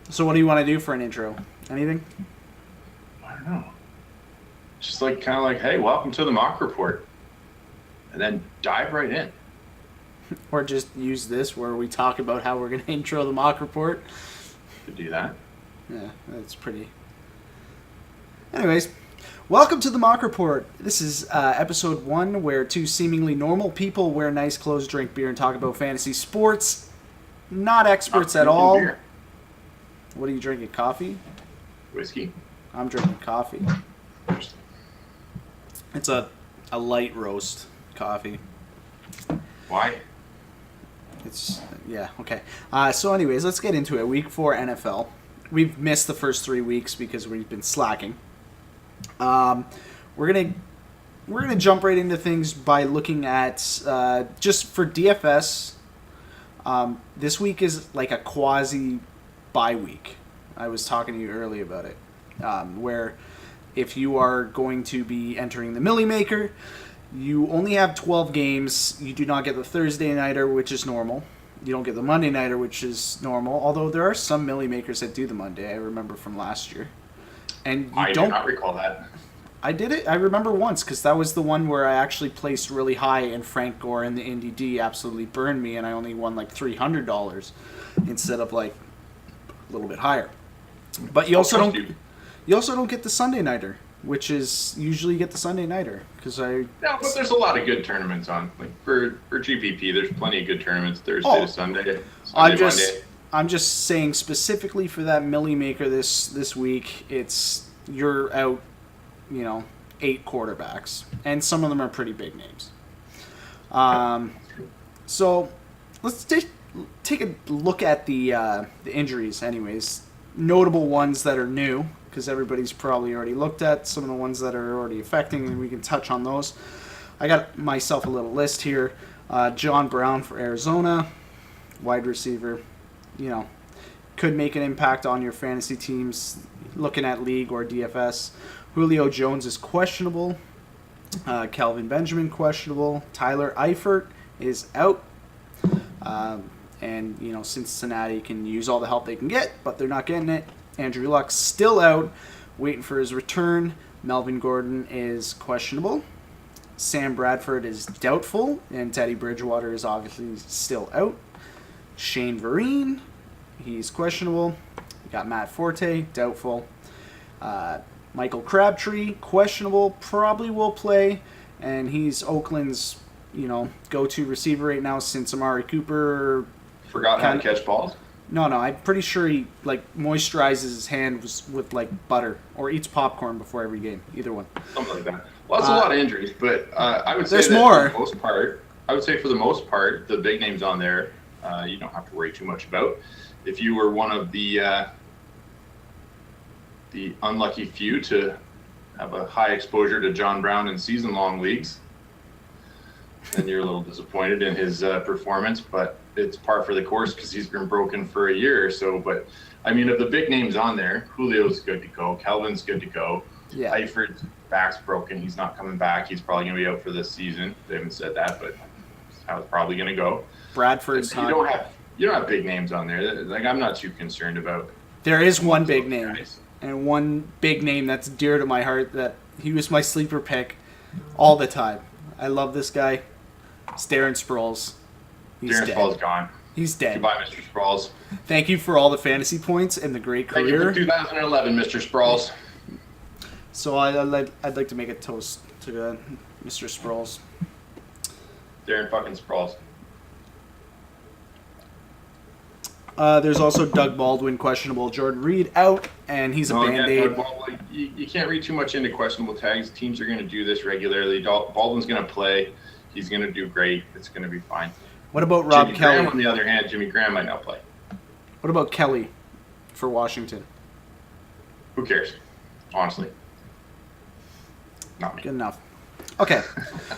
So what do you want to do for an intro? Anything? I don't know. Just like kind of like, hey, welcome to the mock report, and then dive right in. Or just use this where we talk about how we're going to intro the mock report? To do that. Yeah, that's pretty. Anyways, welcome to the mock report. This is episode 1 where two seemingly normal people wear nice clothes, drink beer, and talk about fantasy sports. Not experts Not at all. beer. What are you drinking? Coffee? Whiskey. I'm drinking coffee. It's a light roast coffee. Why? Okay. So anyways, let's get into it. Week 4 NFL. We've missed the first 3 weeks because we've been slacking. We're gonna jump right into things by looking at just for DFS. This week is like a quasi bye week. I was talking to you earlier about it, where if you are going to be entering the Millie Maker, you only have 12 games. You do not get the Thursday nighter, which is normal. You don't get the Monday nighter, which is normal. Although there are some Millie Makers that do the Monday. I remember from last year. And I do not recall that. I did it. I remember once because that was the one where I actually placed really high, and Frank Gore and the Indy D absolutely burned me, and I only won like $300 instead of like a little bit higher. But you also don't get the Sunday nighter, which is usually you get the Sunday nighter because Yeah, but there's a lot of good tournaments on. Like for GPP, there's plenty of good tournaments Thursday to Sunday. I'm just saying specifically for that Millie Maker this week, you're out, 8 quarterbacks, and some of them are pretty big names. So let's take a look at the injuries, anyways. Notable ones that are new, because everybody's probably already looked at some of the ones that are already affecting, and we can touch on those. I got myself a little list here. John Brown for Arizona, wide receiver. Could make an impact on your fantasy teams looking at league or DFS. Julio Jones is questionable. Kelvin Benjamin questionable. Tyler Eifert is out. And Cincinnati can use all the help they can get, but they're not getting it. Andrew Luck's still out, waiting for his return. Melvin Gordon is questionable. Sam Bradford is doubtful, and Teddy Bridgewater is obviously still out. Shane Vereen, he's questionable. You got Matt Forte, doubtful. Michael Crabtree, questionable, probably will play, and he's Oakland's, go-to receiver right now since Amari Cooper Forgot how to catch balls? No, I'm pretty sure he moisturizes his hand with butter or eats popcorn before every game. Either one. Something like that. Well, that's a lot of injuries, but I would say there's that more. For the most part, for the most part, the big names on there, you don't have to worry too much about. If you were one of the unlucky few to have a high exposure to John Brown in season-long leagues, then you're a little disappointed in his performance, but it's par for the course because he's been broken for a year or so. But, of the big names on there, Julio's good to go. Kelvin's good to go. Yeah. Eifert's back's broken. He's not coming back. He's probably going to be out for this season. They haven't said that, but that's how it's probably going to go. Bradford's you don't have big names on there. I'm not too concerned about. There is one big name, guys. And one big name that's dear to my heart that he was my sleeper pick all the time. I love this guy. It's Darren Sproles. Darren Sproles gone. He's dead. Goodbye, Mr. Sproles. Thank you for all the fantasy points and the great career. Thank you for 2011, Mr. Sproles. So I'd like to make a toast to Mr. Sproles. Darren fucking Sproles. There's also Doug Baldwin, questionable. Jordan Reed out, and he's a Band-Aid. You can't read too much into questionable tags. Teams are going to do this regularly. Baldwin's going to play. He's going to do great. It's going to be fine. What about Rob Jimmy Kelly? Graham, on the other hand, Jimmy Graham might not play. What about Kelly for Washington? Who cares? Honestly. Not me. Good enough. Okay,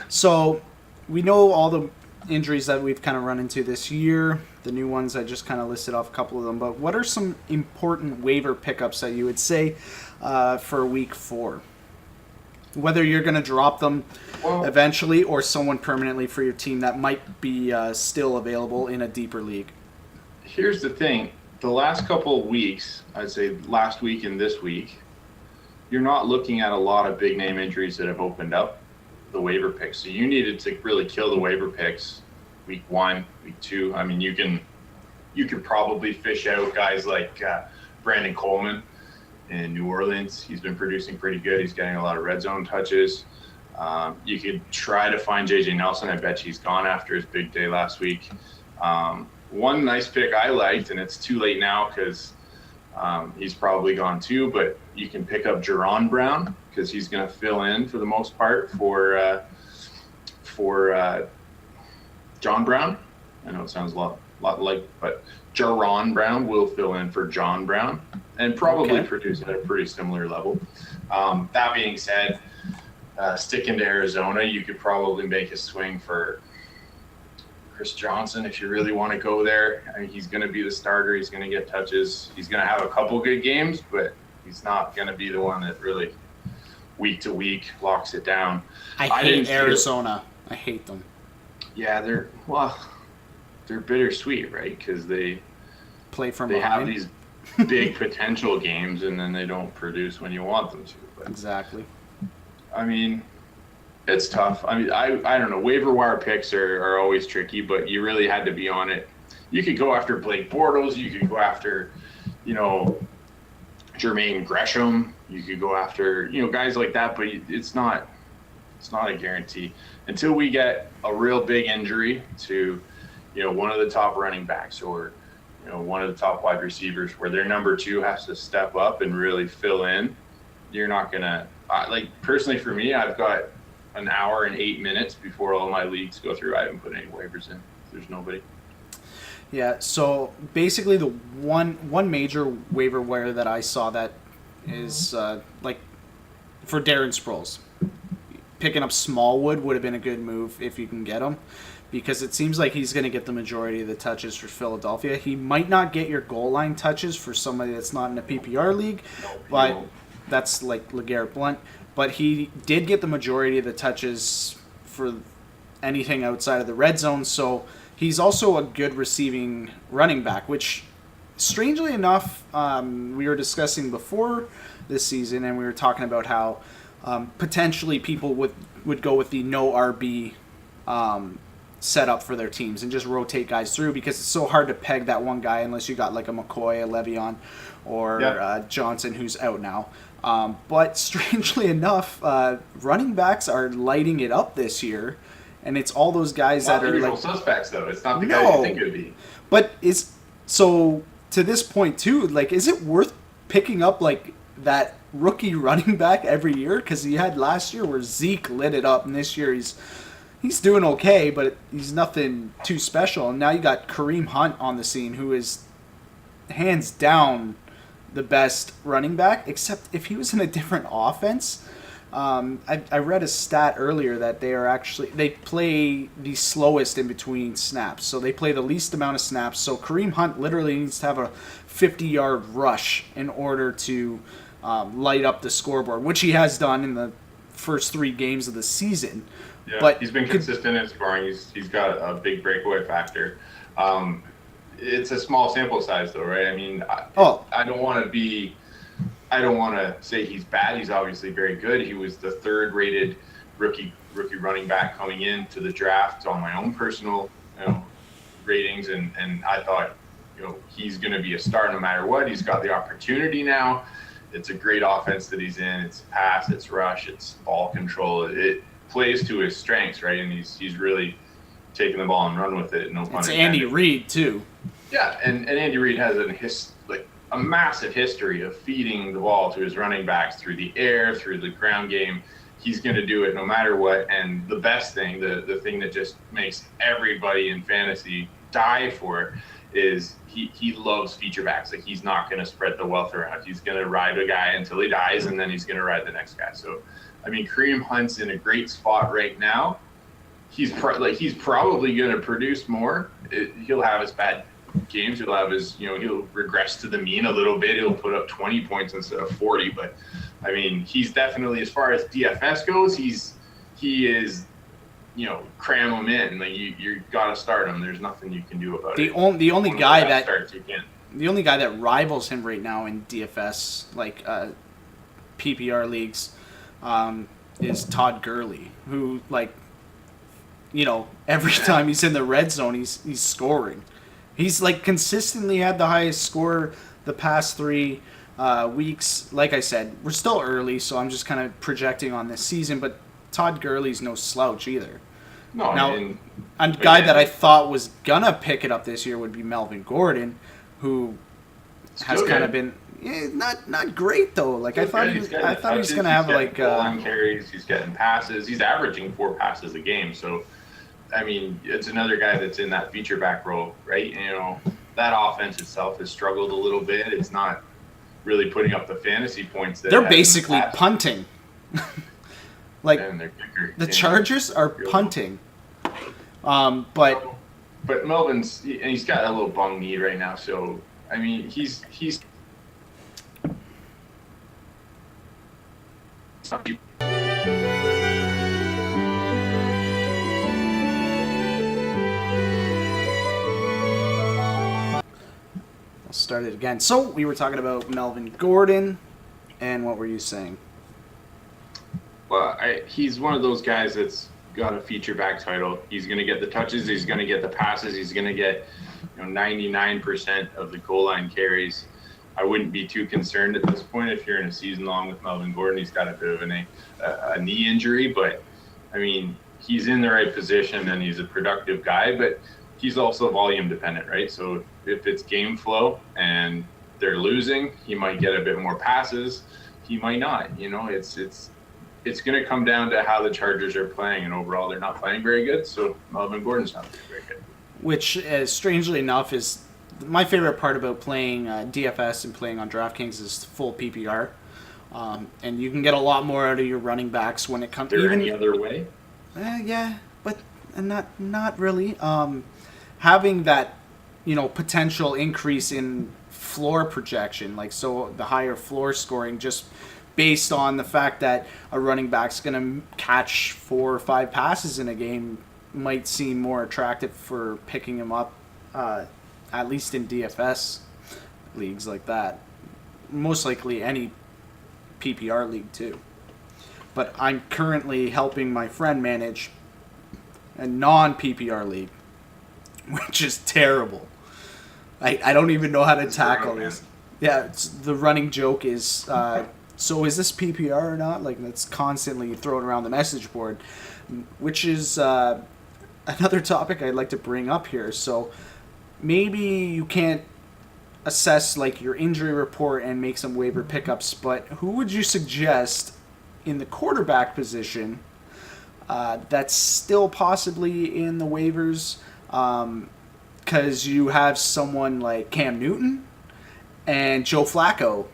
so we know all the injuries that we've kind of run into this year. The new ones, I just kind of listed off a couple of them. But what are some important waiver pickups that you would say for week 4? Whether you're going to drop them eventually or someone permanently for your team that might be still available in a deeper league. Here's the thing. the last couple of weeks, I'd say last week and this week, you're not looking at a lot of big name injuries that have opened up the waiver picks. So you needed to really kill the waiver picks week 1, week 2. I mean, you can probably fish out guys like Brandon Coleman in New Orleans. He's been producing pretty good. He's getting a lot of red zone touches. You could try to find JJ Nelson. I bet he's gone after his big day last week. One nice pick I liked, and it's too late now because he's probably gone too, but you can pick up Jaron Brown because he's going to fill in for the most part for John Brown. I know it sounds a lot like, but Jaron Brown will fill in for John Brown and probably produce at a pretty similar level. That being said, sticking to Arizona, you could probably make a swing for Chris Johnson if you really want to go there. I mean, he's going to be the starter. He's going to get touches. He's going to have a couple good games, but he's not going to be the one that really week to week locks it down. I hate Arizona. I hate them. Yeah, they're bittersweet, right? Because they play from they behind. have these big potential games, and then they don't produce when you want them to. But, exactly. I mean, it's tough. I mean, I don't know. Waiver wire picks are always tricky, but you really had to be on it. You could go after Blake Bortles. You could go after, Jermaine Gresham. You could go after, guys like that, but it's not a guarantee until we get a real big injury to, one of the top running backs or, one of the top wide receivers where their number 2 has to step up and really fill in. You're not going to, personally for me, I've got an hour and 8 minutes before all my leagues go through. I haven't put any waivers in. There's nobody. Yeah, so basically the one major waiver wire that I saw that is for Darren Sproles. Picking up Smallwood would have been a good move if you can get him, because it seems like he's going to get the majority of the touches for Philadelphia. He might not get your goal line touches for somebody that's not in a PPR league, but that's like LeGarrette Blount. But he did get the majority of the touches for anything outside of the red zone, so he's also a good receiving running back, which, strangely enough, we were discussing before this season, and we were talking about how potentially people would go with the no RB setup for their teams and just rotate guys through, because it's so hard to peg that one guy unless you got like a McCoy, a Le'Veon, or Johnson, who's out now. But strangely enough, running backs are lighting it up this year, and it's all those guys that are like suspects, though. It's not the guys you think it would be. But so to this point too, like, is it worth picking up like that rookie running back every year? Because he had last year where Zeke lit it up, and this year he's doing okay, but he's nothing too special. And now you got Kareem Hunt on the scene, who is hands down the best running back, except if he was in a different offense. I read a stat earlier that they play the slowest in between snaps, so they play the least amount of snaps. So Kareem Hunt literally needs to have a 50-yard rush in order to light up the scoreboard, which he has done in the first 3 games of the season. Yeah, but he's been consistent in scoring. He's got a big breakaway factor. It's a small sample size, though, right? I mean, I don't want to say he's bad. He's obviously very good. He was the 3rd-rated rookie running back coming into the draft on my own personal ratings, and I thought he's going to be a star no matter what. He's got the opportunity now. It's a great offense that he's in. It's pass, it's rush, it's ball control. It plays to his strengths, right? And he's really taking the ball and run with it. No pun intended. It's Andy Reid too. Yeah, and Andy Reid has a massive history of feeding the ball to his running backs through the air, through the ground game. He's going to do it no matter what. And the best thing, the thing that just makes everybody in fantasy die for it, is he loves feature backs. Like, he's not going to spread the wealth around. He's going to ride a guy until he dies, and then he's going to ride the next guy. So, I mean, Kareem Hunt's in a great spot right now. He's probably going to produce more. He'll have his bad games. He'll have his, he'll regress to the mean a little bit. He'll put up 20 points instead of 40. But, I mean, he's definitely, as far as DFS goes, he is, cram him in. Like, you got to start him. There's nothing you can do about it. The only guy that starts, you can't. the only guy that rivals him right now in DFS, like PPR leagues, is Todd Gurley, who, like, you know, every time he's in the red zone, he's scoring. He's, like, consistently had the highest score the past 3 weeks. Like I said, we're still early, so I'm just kind of projecting on this season, but Todd Gurley's no slouch either. No, now, I mean, a guy that I thought was gonna pick it up this year would be Melvin Gordon, who has kind of been not great though. Like I thought he was gonna have like line carries. He's getting passes. He's averaging 4 passes a game. So, I mean, it's another guy that's in that feature back role, right? You know, that offense itself has struggled a little bit. It's not really putting up the fantasy points that they're basically punting. Like the Chargers are punting. But Melvin's he's got a little bum knee right now, so I mean he's I'll start it again. So we were talking about Melvin Gordon, and what were you saying? Well, he's one of those guys that's got a feature back title. He's going to get the touches. He's going to get the passes. He's going to get 99% of the goal line carries. I wouldn't be too concerned at this point if you're in a season long with Melvin Gordon. He's got a bit of a knee injury, but I mean, he's in the right position and he's a productive guy, but he's also volume dependent, right? So if it's game flow and they're losing, he might get a bit more passes. He might not. It's going to come down to how the Chargers are playing, and overall they're not playing very good, so Melvin Gordon's not very good. Which, strangely enough, is my favorite part about playing DFS and playing on DraftKings is full PPR. And you can get a lot more out of your running backs when it comes... Is there any other way? Yeah, but not really. Having that, potential increase in floor projection, like so the higher floor scoring just based on the fact that a running back's going to catch 4 or 5 passes in a game might seem more attractive for picking him up, at least in DFS leagues like that. Most likely any PPR league too. But I'm currently helping my friend manage a non-PPR league, which is terrible. I don't even know how to tackle this. Yeah, the running joke is... so is this PPR or not? Like, that's constantly thrown around the message board, which is another topic I'd like to bring up here. So maybe you can't assess, like, your injury report and make some waiver pickups, but who would you suggest in the quarterback position that's still possibly in the waivers? Because you have someone like Cam Newton and Joe Flacco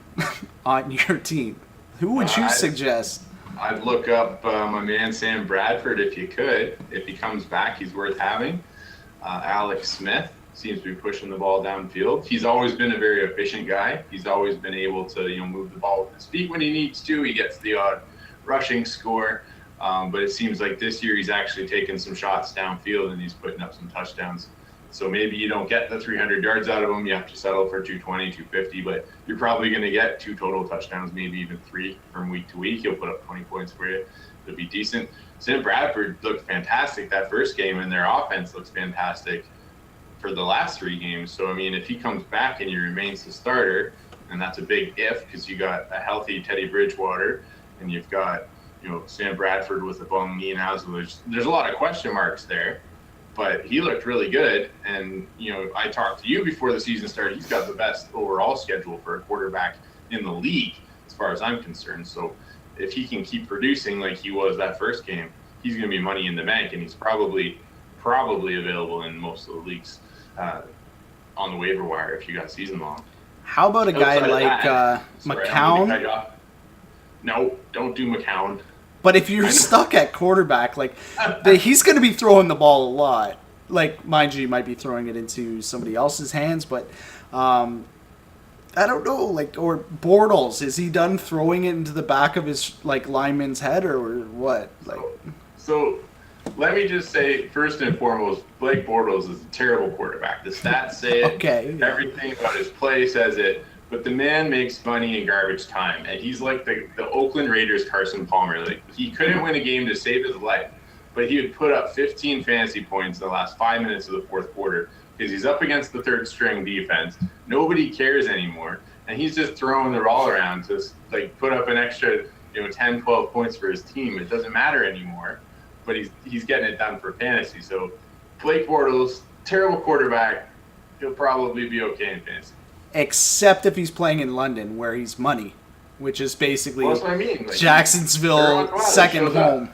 on your team. Who would you suggest? I'd look up my man Sam Bradford if you could. If he comes back, he's worth having. Alex Smith seems to be pushing the ball downfield. He's always been a very efficient guy. He's always been able to move the ball with his feet when he needs to. He gets the odd rushing score. But it seems like this year he's actually taking some shots downfield and he's putting up some touchdowns. So maybe you don't get the 300 yards out of him. You have to settle for 220, 250, but you're probably going to get 2 total touchdowns, maybe even 3 from week to week. He'll put up 20 points for you. It'll be decent. Sam Bradford looked fantastic that first game, and their offense looks fantastic for the last 3 games. So, I mean, if he comes back and he remains the starter, and that's a big if because you got a healthy Teddy Bridgewater and you've got, Sam Bradford with a bum knee now. So there's a lot of question marks there. But he looked really good, and I talked to you before the season started. He's got the best overall schedule for a quarterback in the league, as far as I'm concerned. So if he can keep producing like he was that first game, he's going to be money in the bank, and he's probably available in most of the leagues on the waiver wire if you got season long. How about a guy like McCown? No, don't do McCown. But if you're stuck at quarterback, like, he's going to be throwing the ball a lot. Like, mind you, might be throwing it into somebody else's hands, but I don't know. Like, or Bortles, is he done throwing it into the back of his lineman's head or what? Like, so let me just say, first and foremost, Blake Bortles is a terrible quarterback. The stats say it. Okay. Everything about his play says it. But the man makes money in garbage time. And he's like the Oakland Raiders Carson Palmer. Like, he couldn't win a game to save his life, but he would put up 15 fantasy points in the last 5 minutes of the fourth quarter because he's up against the third string defense. Nobody cares anymore. And he's just throwing the ball around to like put up an extra 10, 12 points for his team. It doesn't matter anymore, but he's getting it done for fantasy. So Blake Bortles, terrible quarterback. He'll probably be okay in fantasy. Except if he's playing in London, where he's money, which is basically that's what I mean. Like, Jacksonville second home.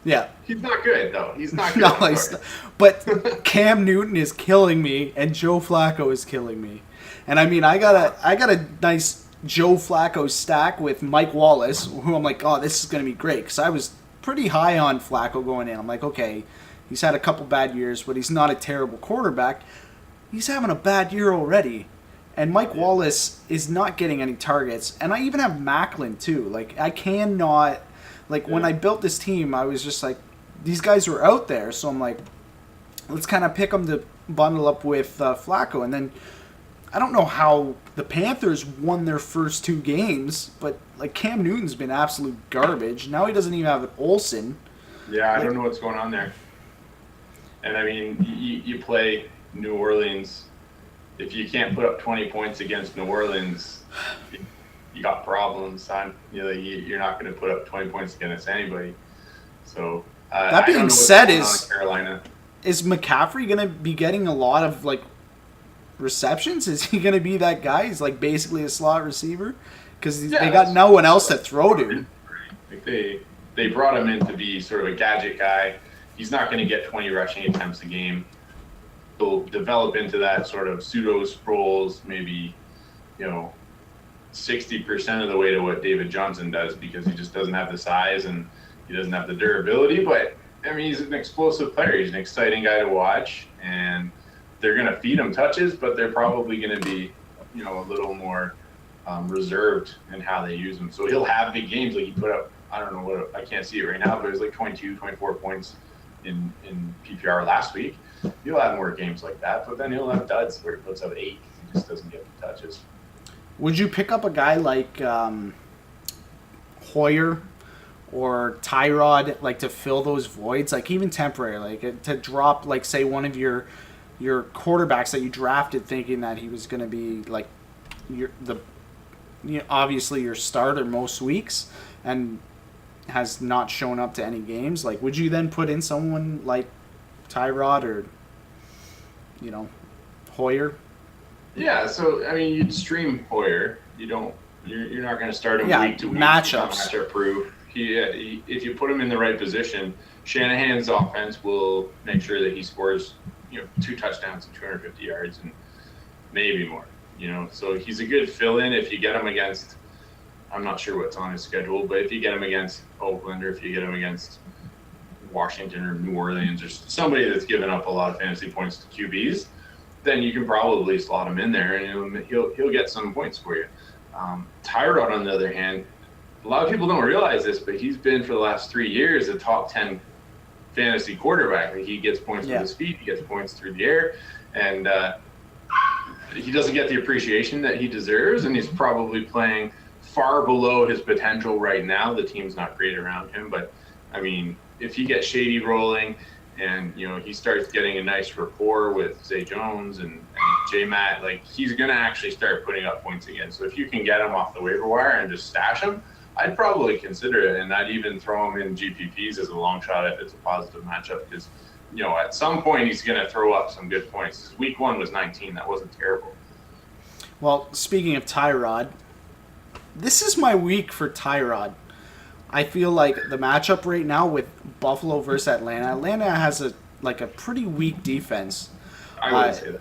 Yeah. He's not good, though. He's not good. No, he's not. But Cam Newton is killing me, and Joe Flacco is killing me. And I mean, I got a nice Joe Flacco stack with Mike Wallace, who I'm like, oh, this is going to be great. Because I was pretty high on Flacco going in. I'm like, okay, he's had a couple bad years, but he's not a terrible quarterback. He's having a bad year already. And Mike Wallace is not getting any targets. And I even have MacLeod, too. Like, I cannot... Like, when I built this team, I was just like, these guys were out there. So I'm like, let's kind of pick them to bundle up with Flacco. And then, I don't know how the Panthers won their first 2 games, but, like, Cam Newton's been absolute garbage. Now he doesn't even have an Olsen. Yeah, I don't know what's going on there. And, I mean, you play New Orleans. If you can't put up 20 points against New Orleans, you got problems, son. You're not going to put up 20 points against anybody. So that being said, Carolina, is McCaffrey going to be getting a lot of like receptions? Is he going to be that guy? He's like basically a slot receiver because they got no one else to throw to. Like they brought him in to be sort of a gadget guy. He's not going to get 20 rushing attempts a game. He'll develop into that sort of pseudo Sproles, maybe 60% of the way to what David Johnson does because he just doesn't have the size and he doesn't have the durability. But, I mean, he's an explosive player. He's an exciting guy to watch. And they're going to feed him touches, but they're probably going to be, a little more reserved in how they use him. So he'll have big games. Like he put up, I don't know what, I can't see it right now, but it was like 22, 24 points in PPR last week. He'll have more games like that, but then he'll have duds where he puts up 8 because he just doesn't get the touches. Would you pick up a guy like Hoyer or Tyrod, like to fill those voids, like even temporary, like to drop, like say one of your quarterbacks that you drafted thinking that he was going to be like obviously your starter most weeks and has not shown up to any games? Like, would you then put in someone like Tyrod or Hoyer? Yeah, so I mean, you'd stream Hoyer. You're not going to start him week to week. Matchups. Matchup proof. If you put him in the right position, Shanahan's offense will make sure that he scores 2 touchdowns and 250 yards and maybe more. So he's a good fill-in if you get him against. I'm not sure what's on his schedule, but if you get him against Oakland or if you get him against Washington or New Orleans or somebody that's given up a lot of fantasy points to QBs, then you can probably slot him in there and he'll get some points for you. Tyrod, on the other hand, a lot of people don't realize this, but he's been for the last 3 years a top 10 fantasy quarterback. He gets points with his feet, he gets points through the air, and he doesn't get the appreciation that he deserves, and he's probably playing far below his potential right now. The team's not great around him, but I mean, if he gets Shady rolling and he starts getting a nice rapport with Zay Jones and J Matt, like he's gonna actually start putting up points again. So if you can get him off the waiver wire and just stash him, I'd probably consider it, and I'd even throw him in GPPs as a long shot if it's a positive matchup because at some point he's gonna throw up some good points. Week 1 was 19, that wasn't terrible. Well, speaking of Tyrod, this is my week for Tyrod. I feel like the matchup right now with Buffalo versus Atlanta has a pretty weak defense. I wouldn't say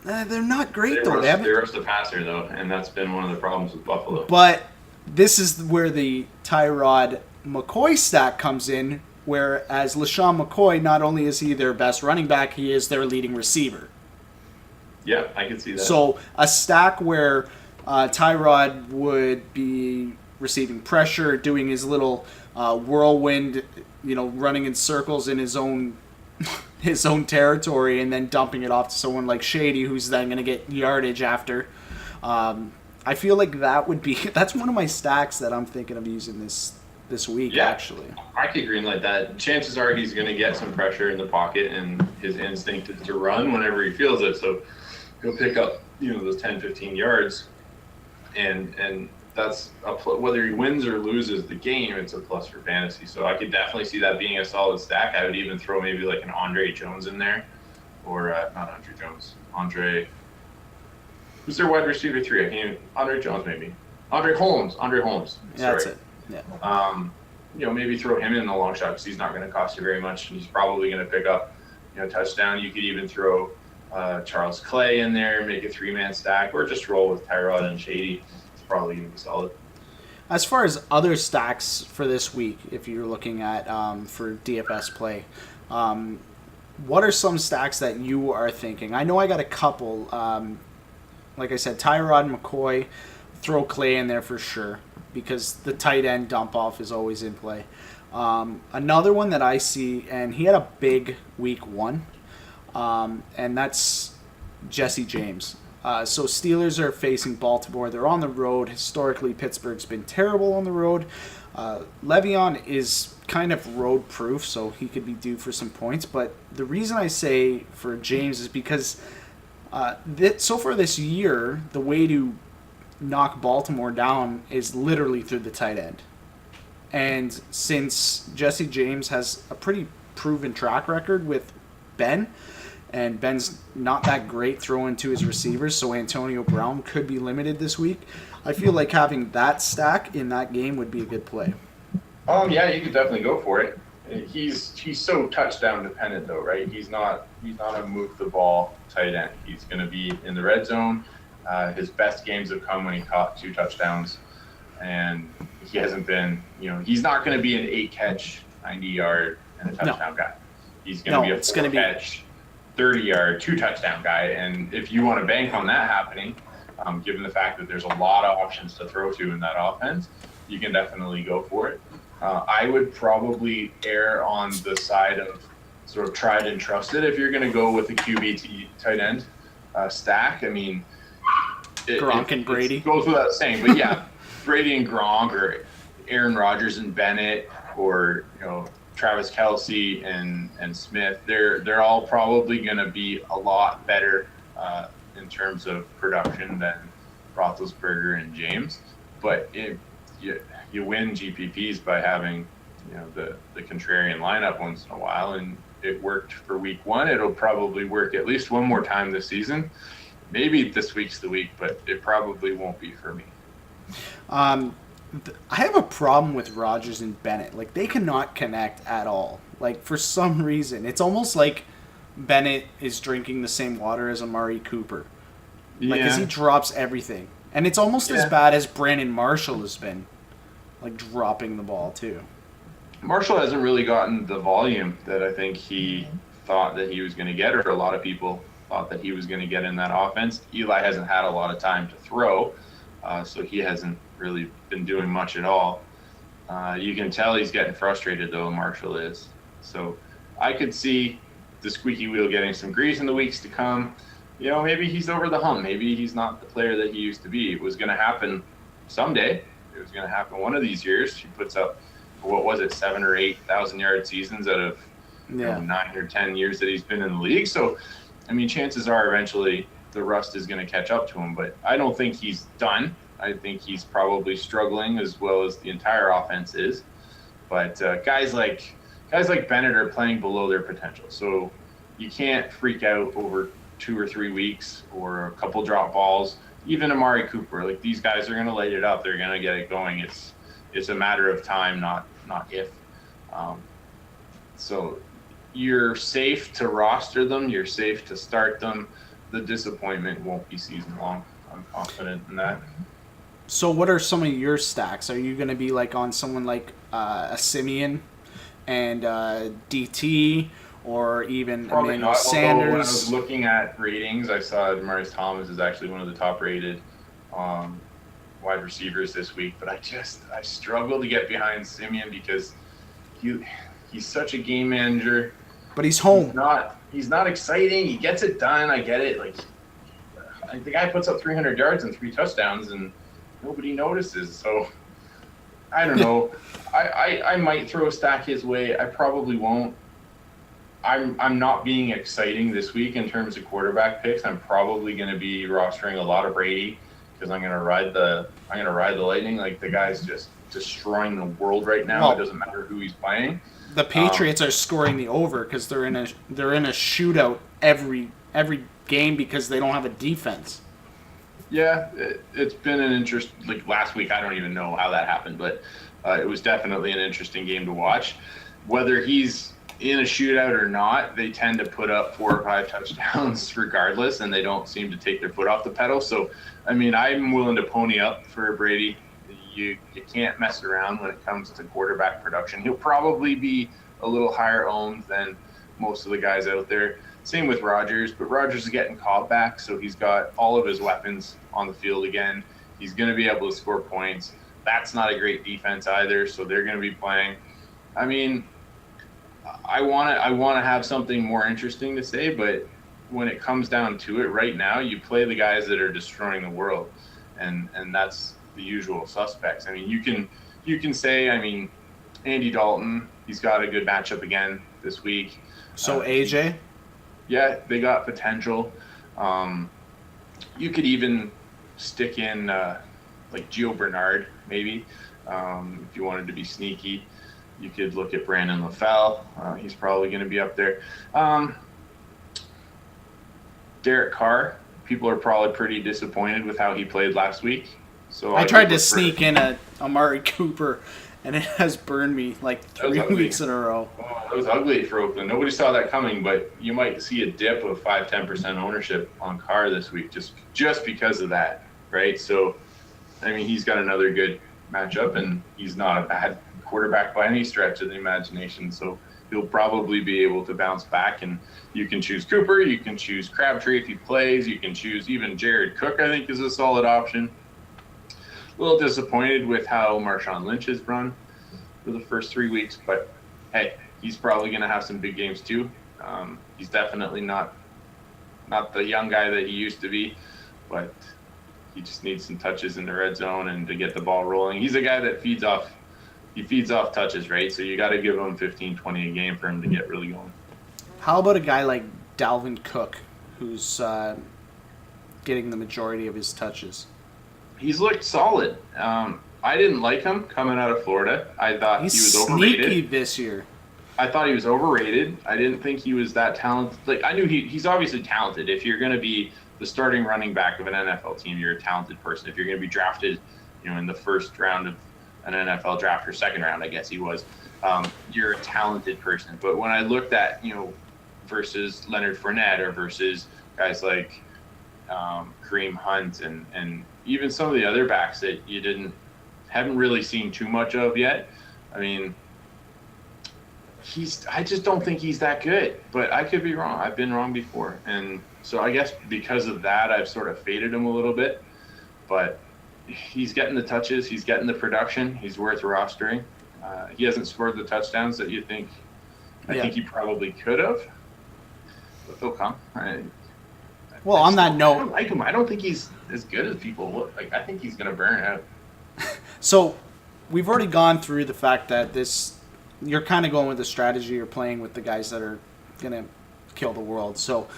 that. They're not great, though. They rush the passer, though, and that's been one of the problems with Buffalo. But this is where the Tyrod McCoy stack comes in, whereas LaShawn McCoy, not only is he their best running back, he is their leading receiver. Yeah, I can see that. So a stack where Tyrod would be receiving pressure, doing his little whirlwind, running in circles in his own territory, and then dumping it off to someone like Shady, who's then going to get yardage after. I feel like that's one of my stacks that I'm thinking of using this week, actually. I could greenlight that. Chances are he's going to get some pressure in the pocket, and his instinct is to run whenever he feels it. So he'll pick up, those 10, 15 yards, and that's whether he wins or loses the game, it's a plus for fantasy. So I could definitely see that being a solid stack. I would even throw maybe like an Andre Jones in there, or not Andre Jones, who's their wide receiver 3? I can't even, Andre Jones maybe. Andre Holmes. Sorry. Yeah, that's it. Yeah. Maybe throw him in the long shot because he's not going to cost you very much, and he's probably going to pick up, touchdown. You could even throw Charles Clay in there, make a 3-man stack, or just roll with Tyrod and Shady. It's probably going to be solid. As far as other stacks for this week, if you're looking at for DFS play, what are some stacks that you are thinking? I know I got a couple. Like I said, Tyrod, McCoy, throw Clay in there for sure, because the tight end dump off is always in play. Another one that I see, and he had a big week 1, and that's Jesse James. So Steelers are facing Baltimore. They're on the road. Historically, Pittsburgh's been terrible on the road. Le'Veon is kind of road proof, so he could be due for some points. But the reason I say for James is because so far this year, the way to knock Baltimore down is literally through the tight end. And since Jesse James has a pretty proven track record with Ben, and Ben's not that great throwing to his receivers, so Antonio Brown could be limited this week, I feel like having that stack in that game would be a good play. Yeah, you could definitely go for it. He's so touchdown dependent though, right? He's not a move the ball tight end. He's going to be in the red zone. His best games have come when he caught 2 touchdowns, and he hasn't been, he's not going to be an 8-catch, 90-yard and a touchdown guy. He's going to be a 4-catch, 30-yard, 2-touchdown guy. And if you want to bank on that happening, given the fact that there's a lot of options to throw to in that offense, you can definitely go for it. I would probably err on the side of sort of tried and trusted if you're going to go with a QB tight end stack. I mean, Gronk and Brady. It goes without saying, but yeah, Brady and Gronk, or Aaron Rodgers and Bennett, or Travis Kelce and Smith. They're all probably going to be a lot better in terms of production than Roethlisberger and James. But you win GPPs by having the contrarian lineup once in a while, and it worked for week 1. It'll probably work at least one more time this season. Maybe this week's the week, but it probably won't be for me. I have a problem with Rodgers and Bennett. Like, they cannot connect at all. Like, for some reason, it's almost like Bennett is drinking the same water as Amari Cooper. Like, because he drops everything. And it's almost as bad as Brandon Marshall has been, like, dropping the ball, too. Marshall hasn't really gotten the volume that I think he thought that he was going to get, or a lot of people thought that he was going to get in that offense. Eli hasn't had a lot of time to throw, so he hasn't really been doing much at all. You can tell he's getting frustrated, though, Marshall is. So I could see the squeaky wheel getting some grease in the weeks to come. Maybe he's over the hump. Maybe he's not the player that he used to be. It was going to happen someday. It was going to happen one of these years. He puts up, 7,000 or 8,000 yard seasons out of 9 or 10 years that he's been in the league. So, I mean, chances are eventually the rust is going to catch up to him. But I don't think he's done. I think he's probably struggling as well as the entire offense is. But guys like Bennett are playing below their potential. So you can't freak out over 2 or 3 weeks or a couple drop balls. Even Amari Cooper, like, these guys are going to light it up. They're going to get it going. It's a matter of time, not if. So you're safe to roster them. You're safe to start them. The disappointment won't be season long. I'm confident in that. So what are some of your stacks? Are you going to be like on someone like a Simeon and DT, or even Probably Emmanuel not. Sanders? Although when I was looking at ratings, I saw Demaryius Thomas is actually one of the top rated wide wide receivers this week, but I struggle to get behind Simeon because he's such a game manager. But he's home. He's not exciting. He gets it done. I get it. Like the guy puts up 300 yards and 3 touchdowns, and nobody notices. So I don't know. I might throw a stack his way. I probably won't. I'm not being exciting this week in terms of quarterback picks. I'm probably going to be rostering a lot of Brady because I'm going to ride the Lightning. Like the guy's just destroying the world right now. Well, it doesn't matter who he's playing. The Patriots are scoring the over because they're in a shootout every game because they don't have a defense. Yeah, it's been an interest. Like last week, I don't even know how that happened, but it was definitely an interesting game to watch. Whether he's in a shootout or not, they tend to put up 4 or 5 touchdowns regardless, and they don't seem to take their foot off the pedal. So, I mean, I'm willing to pony up for Brady. You can't mess around when it comes to quarterback production. He'll probably be a little higher owned than most of the guys out there. Same with Rodgers, but Rodgers is getting caught back, so he's got all of his weapons on the field again. He's going to be able to score points. That's not a great defense either, so they're going to be playing. I mean, I want to have something more interesting to say, but when it comes down to it right now, you play the guys that are destroying the world, and that's the usual suspects. I mean, you can say, I mean, Andy Dalton, he's got a good matchup again this week. So AJ? Yeah, they got potential. You could even stick in like Gio Bernard, maybe, if you wanted to be sneaky. You could look at Brandon LaFell. He's probably going to be up there. Derek Carr, people are probably pretty disappointed with how he played last week. So I tried to sneak in a Amari Cooper, and it has burned me like 3 weeks in a row. Oh, that was ugly for Oakland. Nobody saw that coming, but you might see a dip of 5-10% ownership on Carr this week just because of that, right? So, I mean, he's got another good matchup, and he's not a bad quarterback by any stretch of the imagination. So he'll probably be able to bounce back, and you can choose Cooper, you can choose Crabtree if he plays, you can choose even Jared Cook, I think is a solid option. A little disappointed with how Marshawn Lynch has run for the first 3 weeks, but hey, he's probably going to have some big games too. He's definitely not the young guy that he used to be, but he just needs some touches in the red zone and to get the ball rolling. He's a guy that feeds off touches, right? So you got to give him 15, 20 a game for him to get really going. How about a guy like Dalvin Cook, who's getting the majority of his touches? He's looked solid. I didn't like him coming out of Florida. I thought he was overrated. He's sneaky this year. I thought he was overrated. I didn't think he was that talented. Like I knew he's obviously talented. If you're going to be the starting running back of an NFL team, you're a talented person. If you're going to be drafted, in the first round of an NFL draft or second round, I guess he was, you're a talented person. But when I looked at, versus Leonard Fournette or versus guys like Kareem Hunt and even some of the other backs that you haven't really seen too much of yet, I mean, I just don't think he's that good, but I could be wrong. I've been wrong before. And so I guess because of that, I've sort of faded him a little bit, but he's getting the touches. He's getting the production. He's worth rostering. He hasn't scored the touchdowns that you think. I think he probably could have, but they'll come. On that note, I don't like him. I don't think he's as good as people look. Like I think he's going to burn out. So we've already gone through the fact that you're kind of going with the strategy. You're playing with the guys that are going to kill the world. So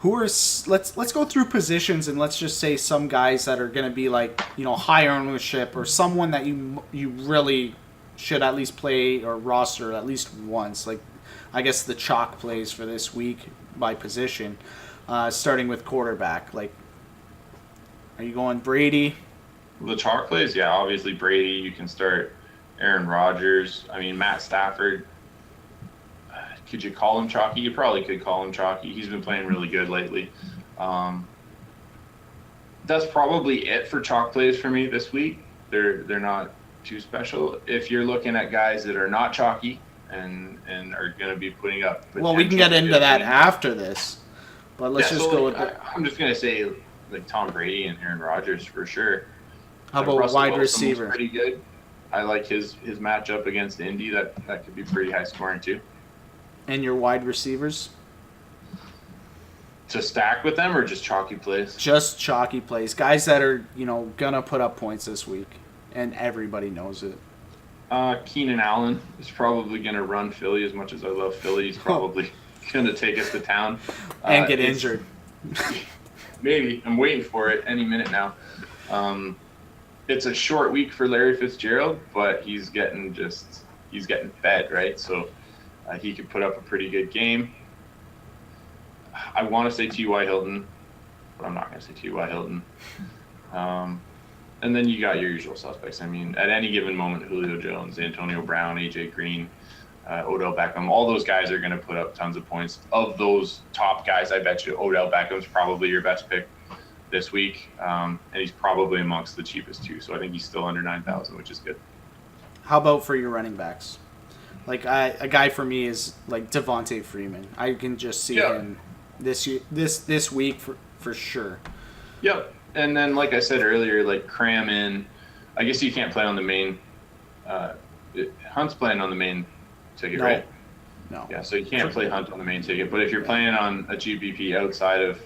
let's go through positions, and let's just say some guys that are going to be like, high ownership, or someone that you really should at least play or roster at least once. Like, I guess the chalk plays for this week by position, starting with quarterback. Like, are you going Brady? The chalk plays, yeah, obviously Brady. You can start Aaron Rodgers. I mean, Matt Stafford. Could you call him chalky? You probably could call him chalky. He's been playing really good lately. That's probably it for chalk plays for me this week. They're not too special. If you're looking at guys that are not chalky and are going to be putting up. Well, we can get into that after this, but let's just go with it. I'm just going to say like Tom Brady and Aaron Rodgers for sure. How about Russell wide Wilson was receiver? pretty good. I like his matchup against Indy. That could be pretty high scoring too. And your wide receivers? To stack with them or just chalky plays? Just chalky plays. Guys that are, gonna put up points this week. And everybody knows it. Keenan Allen is probably going to run Philly as much as I love Philly. He's probably going to take us to town. And get injured. Maybe. I'm waiting for it any minute now. It's a short week for Larry Fitzgerald, but he's getting fed, right? So he could put up a pretty good game. I want to say T.Y. Hilton, but I'm not going to say T.Y. Hilton. And then you got your usual suspects. I mean, at any given moment, Julio Jones, Antonio Brown, A.J. Green, Odell Beckham, all those guys are going to put up tons of points. Of those top guys, I bet you Odell Beckham's probably your best pick this week. And he's probably amongst the cheapest too. So I think he's still under 9,000, which is good. How about for your running backs? Like a guy for me is like Devontae Freeman. I can just see him this week for sure. Yep. And then, like I said earlier, like cram in. I guess you can't play on the main. Hunt's playing on the main ticket, right? No. Yeah, so you can't play Hunt on the main ticket. But if you're playing on a GPP outside of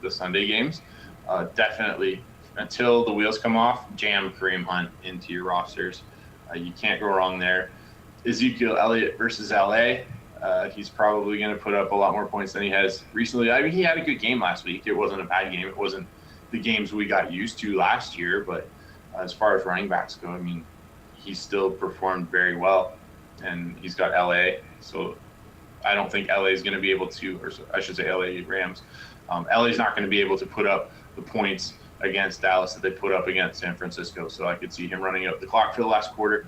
the Sunday games, definitely until the wheels come off, jam Kareem Hunt into your rosters. You can't go wrong there. Ezekiel Elliott versus LA. He's probably going to put up a lot more points than he has recently. I mean, he had a good game last week. It wasn't a bad game. It wasn't the games we got used to last year, but as far as running backs go, I mean, he still performed very well, and he's got LA, so I don't think LA is going to be able to, or I should say LA Rams. LA is not going to be able to put up the points against Dallas that they put up against San Francisco, so I could see him running up the clock for the last quarter.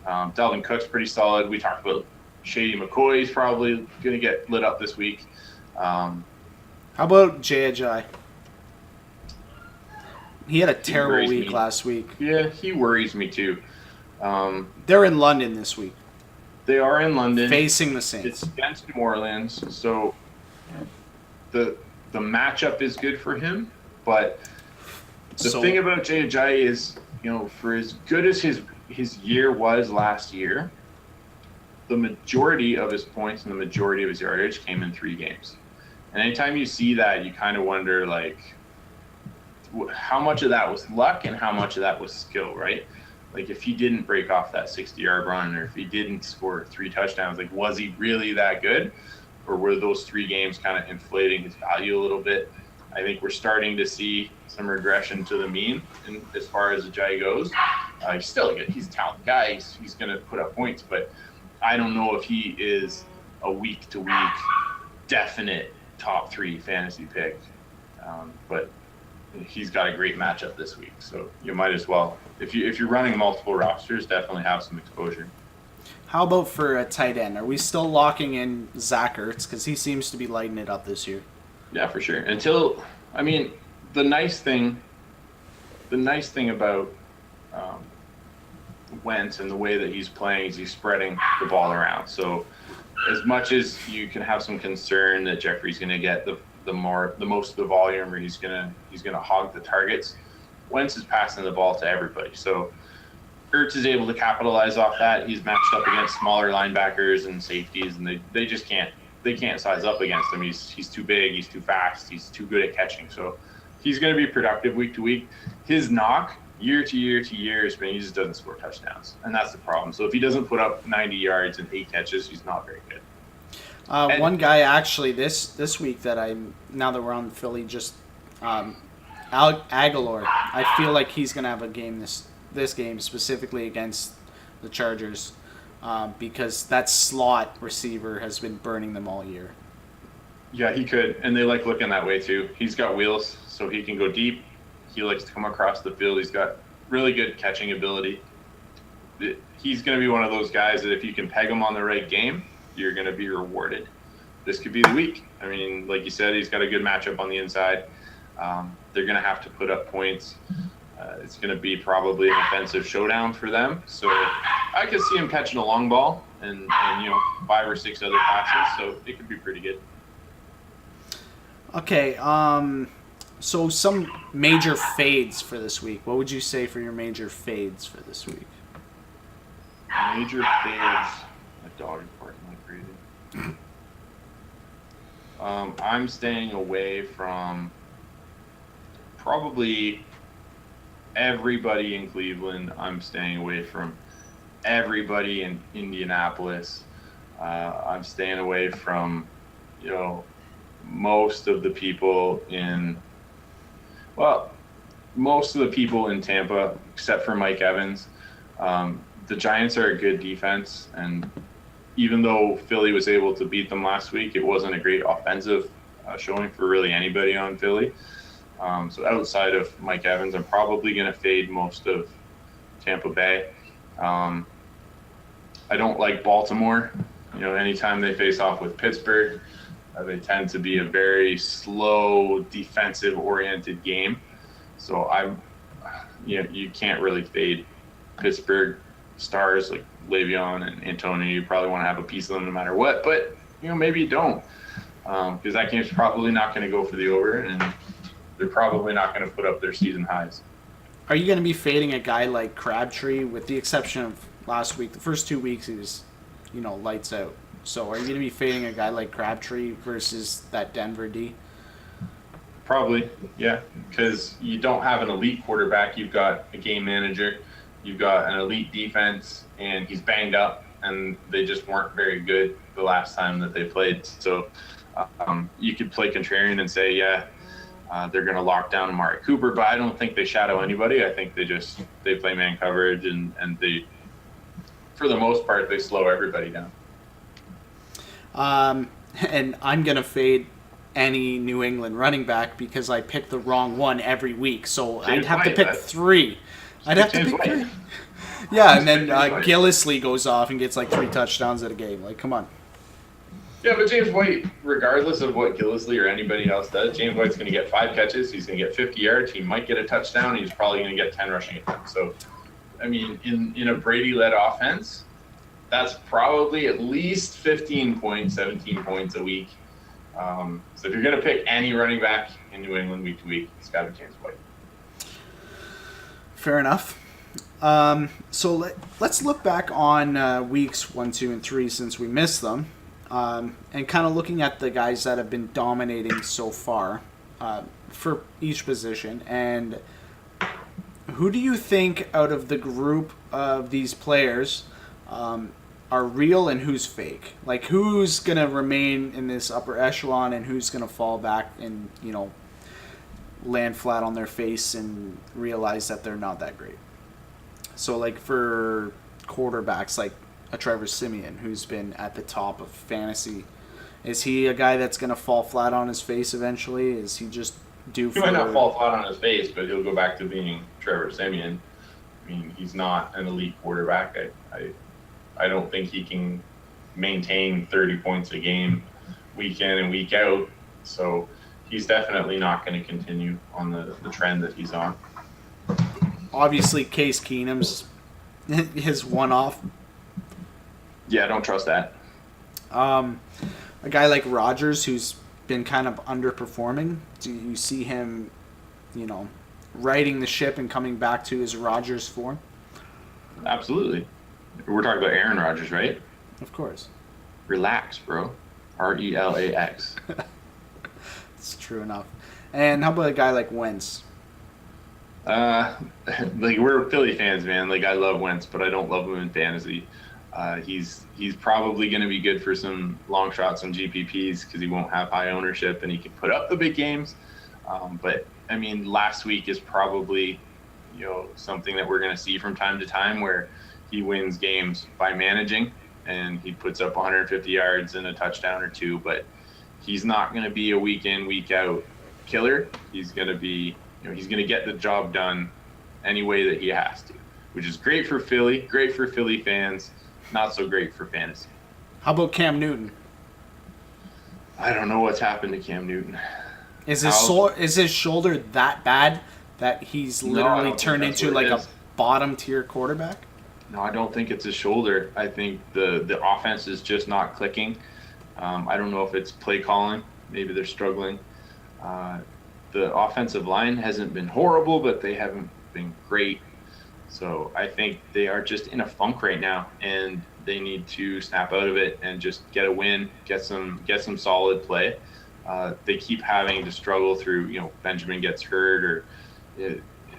Dalvin Cook's pretty solid. We talked about Shady McCoy's probably going to get lit up this week. How about Jay Ajayi? He had a terrible week last week. Yeah, he worries me too. They're in London this week. They are in London. Facing the Saints. It's against New Orleans, so the matchup is good for him. But the thing about Jay Ajayi is, for as good as his year was last year, the majority of his points and the majority of his yardage came in 3 games. And anytime you see that, you kind of wonder, like, how much of that was luck and how much of that was skill, right? Like, if he didn't break off that 60-yard run, or if he didn't score 3 touchdowns, like, was he really that good? Or were those 3 games kind of inflating his value a little bit? I think we're starting to see some regression to the mean as far as Ajayi goes. He's still good. He's a talented guy. He's going to put up points, but I don't know if he is a week-to-week definite top 3 fantasy pick. But he's got a great matchup this week, so you might as well. If you're running multiple rosters, definitely have some exposure. How about for a tight end? Are we still locking in Zach Ertz, because he seems to be lighting it up this year? Yeah, for sure. The nice thing about Wentz and the way that he's playing is he's spreading the ball around. So as much as you can have some concern that Jeffrey's going to get the most of the volume, or he's gonna hog the targets, Wentz is passing the ball to everybody. So Ertz is able to capitalize off that. He's matched up against smaller linebackers and safeties, and they just can't size up against him. He's too big, he's too fast, he's too good at catching. So he's going to be productive week to week. His knock year to year to year has been he just doesn't score touchdowns, and that's the problem. So if he doesn't put up 90 yards and 8 catches, he's not very good. One guy actually this week that now that we're on Philly, just Aguilar. I feel like he's gonna have a game this game specifically against the Chargers, because that slot receiver has been burning them all year. Yeah, he could, and they like looking that way too. He's got wheels, so he can go deep. He likes to come across the field. He's got really good catching ability. He's going to be one of those guys that if you can peg him on the right game, you're going to be rewarded. This could be the week. I mean, like you said, he's got a good matchup on the inside. They're going to have to put up points. It's going to be probably an offensive showdown for them. So I could see him catching a long ball and 5 or 6 other passes. So it could be pretty good. Okay. So some major fades for this week. What would you say for your major fades for this week? Major fades. My dog is barking like crazy. I'm staying away from probably everybody in Cleveland. I'm staying away from everybody in Indianapolis. I'm staying away from, most of the people most of the people in Tampa, except for Mike Evans. The Giants are a good defense, and even though Philly was able to beat them last week, it wasn't a great offensive showing for really anybody on Philly. So outside of Mike Evans, I'm probably going to fade most of Tampa Bay. I don't like Baltimore. Anytime they face off with Pittsburgh, they tend to be a very slow, defensive-oriented game. So you can't really fade Pittsburgh stars like Le'Veon and Antonio. You probably want to have a piece of them no matter what, but maybe you don't, because that game's probably not going to go for the over, and they're probably not going to put up their season highs. Are you going to be fading a guy like Crabtree, with the exception of last week? The first 2 weeks he was, lights out. So are you going to be fading a guy like Crabtree versus that Denver D? Probably, yeah, because you don't have an elite quarterback. You've got a game manager. You've got an elite defense, and he's banged up, and they just weren't very good the last time that they played. So you could play contrarian and say, they're going to lock down Amari Cooper, but I don't think they shadow anybody. I think they play man coverage, and they, for the most part, they slow everybody down. And I'm going to fade any New England running back because I pick the wrong one every week. So I'd have to pick three. I'd have to pick three. Yeah, and then Gillislee goes off and gets like 3 touchdowns at a game. Like, come on. Yeah, but James White, regardless of what Gillislee or anybody else does, James White's going to get 5 catches. He's going to get 50 yards. He might get a touchdown. He's probably going to get 10 rushing attempts. So, I mean, in a Brady-led offense, that's probably at least 15 points, 17 points a week. So if you're going to pick any running back in New England week to week, it's got to be James White. Fair enough. So let's look back on weeks 1, 2, and 3 since we missed them, and kind of looking at the guys that have been dominating so far for each position. And who do you think out of the group of these players are real and who's fake? Like, who's going to remain in this upper echelon and who's going to fall back and, land flat on their face and realize that they're not that great? So, like, for quarterbacks, like a Trevor Siemian, who's been at the top of fantasy, is he a guy that's going to fall flat on his face eventually? Is he just due for... He might not fall flat on his face, but he'll go back to being Trevor Siemian. I mean, he's not an elite quarterback. I don't think he can maintain 30 points a game week in and week out. So he's definitely not going to continue on the trend that he's on. Obviously, Case Keenum's his one-off. Yeah, don't trust that. A guy like Rodgers, who's been kind of underperforming, do you see him, righting the ship and coming back to his Rodgers form? Absolutely. We're talking about Aaron Rodgers, right? Of course. Relax, bro. RELAX. It's true enough. And how about a guy like Wentz? We're Philly fans, man. Like, I love Wentz, but I don't love him in fantasy. He's probably going to be good for some long shots on GPPs because he won't have high ownership and he can put up the big games. But I mean, last week is probably, something that we're going to see from time to time where he wins games by managing and he puts up 150 yards and a touchdown or 2, but he's not going to be a week in, week out killer. He's going to be, he's going to get the job done any way that he has to, which is great for Philly, great for Philly fans, not so great for fantasy. How about Cam Newton? I don't know what's happened to Cam Newton. Is his shoulder that bad that he's literally turned into like a bottom tier quarterback? No, I don't think it's his shoulder. I think the offense is just not clicking. I don't know if it's play calling. Maybe they're struggling. the offensive line hasn't been horrible, but they haven't been great. So I think they are just in a funk right now, and they need to snap out of it and just get a win, get some solid play. They keep having to struggle through, Benjamin gets hurt, or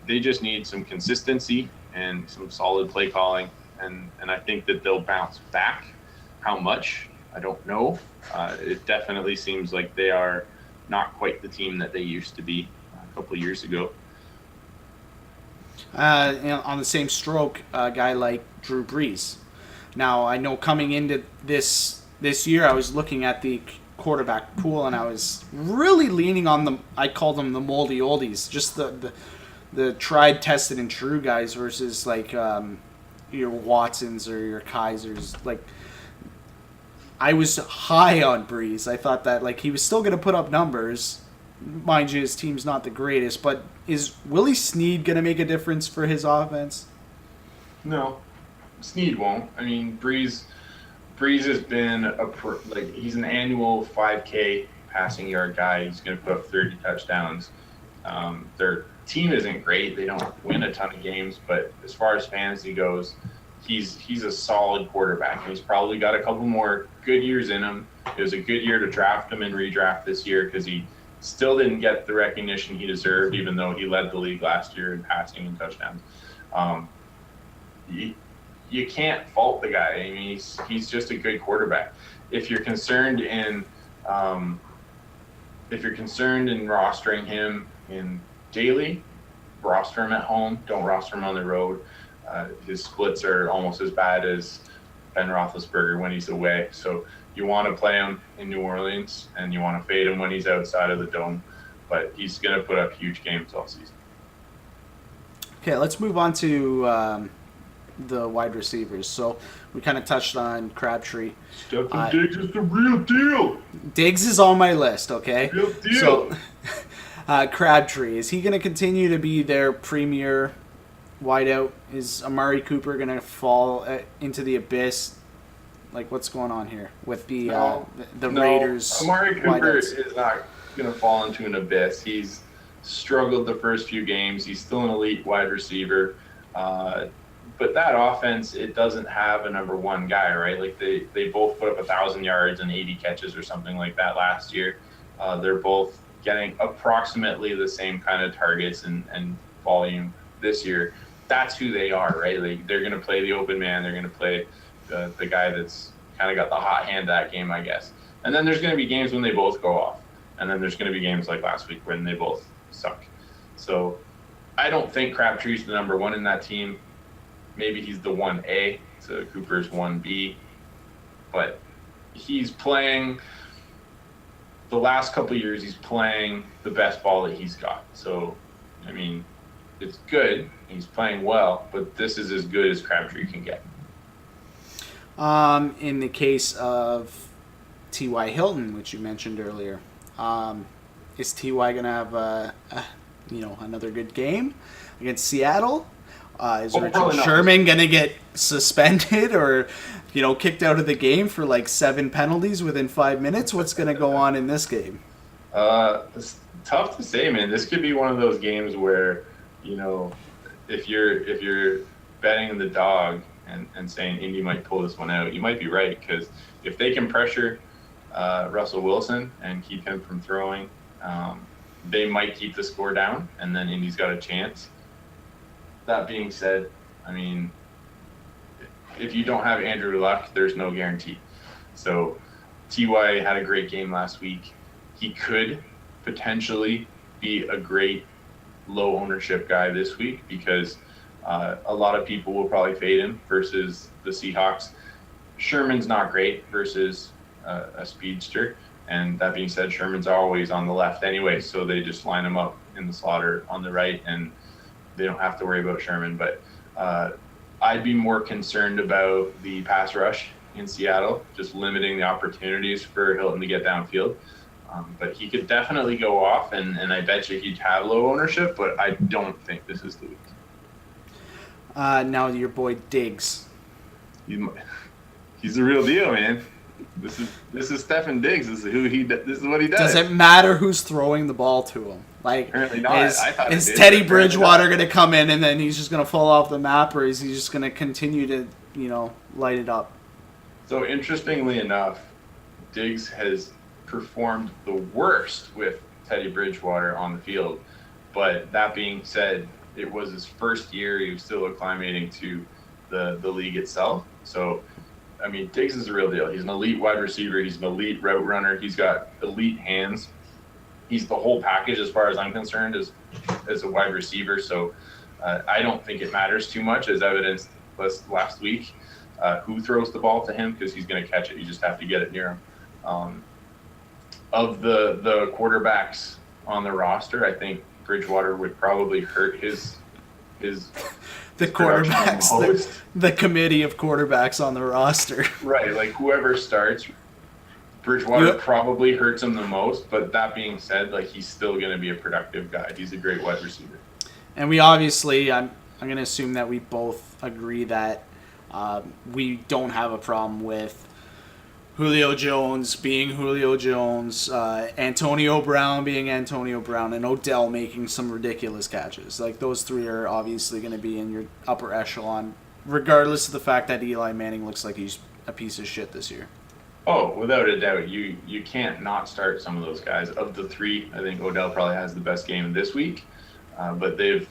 they just need some consistency and some solid play calling, and I think that they'll bounce back. How much, I don't know. It definitely seems like they are not quite the team that they used to be a couple of years ago. On the same stroke, a guy like Drew Brees. Now, I know coming into this year, I was looking at the quarterback pool, and I was really leaning on them. I call them the moldy oldies, just the tried, tested, and true guys versus like your Watsons or your Kaisers. Like, I was high on Brees. I thought that like he was still going to put up numbers. Mind you, his team's not the greatest, but is Willie Snead going to make a difference for his offense? No, Snead won't. I mean, Brees has been he's an annual 5K passing yard guy. He's going to put up 30 touchdowns. Their team isn't great. They don't win a ton of games, but as far as fantasy goes, he's a solid quarterback, and he's probably got a couple more good years in him. It was a good year to draft him and redraft this year because he still didn't get the recognition he deserved, even though he led the league last year in passing and touchdowns. You can't fault the guy. I mean, he's just a good quarterback. If you're concerned in rostering him in daily, roster him at home. Don't roster him on the road. His splits are almost as bad as Ben Roethlisberger when he's away. So you want to play him in New Orleans, and you want to fade him when he's outside of the dome. But he's going to put up huge games all season. Okay, let's move on to the wide receivers. So we kind of touched on Crabtree. Stefon Diggs is the real deal. Diggs is on my list, okay? Real deal. So Crabtree, is he going to continue to be their premier wideout? Is Amari Cooper going to fall into the abyss? Like, what's going on here with the Raiders? Amari Cooper wideouts? is not going to fall into an abyss. He's struggled the first few games. He's still an elite wide receiver. But that offense, it doesn't have a number one guy, right? Like they both put up 1,000 yards and 80 catches or something like that last year. They're both getting approximately the same kind of targets and volume this year. That's who they are, right? Like they're going to play the open man. They're going to play the guy that's kind of got the hot hand that game, I guess. And then there's going to be games when they both go off. And then there's going to be games like last week when they both suck. So I don't think Crabtree's the number one in that team. Maybe he's the 1A, so Cooper's 1B. But he's playing the last couple of years, he's playing the best ball that he's got. So, I mean, it's good. He's playing well, but this is as good as Crabtree can get. In the case of T.Y. Hilton, which you mentioned earlier, is T.Y. going to have another good game against Seattle? Is Richard Sherman going to get suspended or, kicked out of the game for like 7 penalties within 5 minutes? What's going to go on in this game? It's tough to say, man. This could be one of those games where, if you're betting the dog and saying Indy might pull this one out, you might be right, because if they can pressure Russell Wilson and keep him from throwing, they might keep the score down, and then Indy's got a chance. That being said, I mean, if you don't have Andrew Luck, there's no guarantee. So T.Y. had a great game last week. He could potentially be a great low ownership guy this week because a lot of people will probably fade him versus the Seahawks. Sherman's not great versus a speedster. And that being said, Sherman's always on the left anyway, so they just line him up in the slaughter on the right, and they don't have to worry about Sherman. But I'd be more concerned about the pass rush in Seattle, just limiting the opportunities for Hilton to get downfield. But he could definitely go off, and I bet you he'd have low ownership, but I don't think this is the week. Now your boy Diggs. He's the real deal, man. This is Stefan Diggs. This is what he does. Does it matter who's throwing the ball to him? Like, Apparently not. Is Teddy Bridgewater going to come in and then he's just going to fall off the map, or is he just going to continue to, light it up? So interestingly enough, Diggs has performed the worst with Teddy Bridgewater on the field. But that being said, it was his first year. He was still acclimating to the league itself. So, I mean, Diggs is a real deal. He's an elite wide receiver. He's an elite route runner. He's got elite hands. He's the whole package as far as I'm concerned as a wide receiver. So I don't think it matters too much, as evidenced last week, who throws the ball to him, because he's going to catch it. You just have to get it near him. Of the quarterbacks on the roster, I think Bridgewater would probably hurt his the quarterbacks, the committee of quarterbacks on the roster. Right, like whoever starts, Bridgewater probably hurts him the most. But that being said, like, he's still going to be a productive guy. He's a great wide receiver. And we obviously, I'm going to assume that we both agree that we don't have a problem with Julio Jones being Julio Jones, Antonio Brown being Antonio Brown, and Odell making some ridiculous catches. Like, those three are obviously going to be in your upper echelon, regardless of the fact that Eli Manning looks like he's a piece of shit this year. Oh, without a doubt. You can't not start some of those guys. Of the three, I think Odell probably has the best game this week, but they've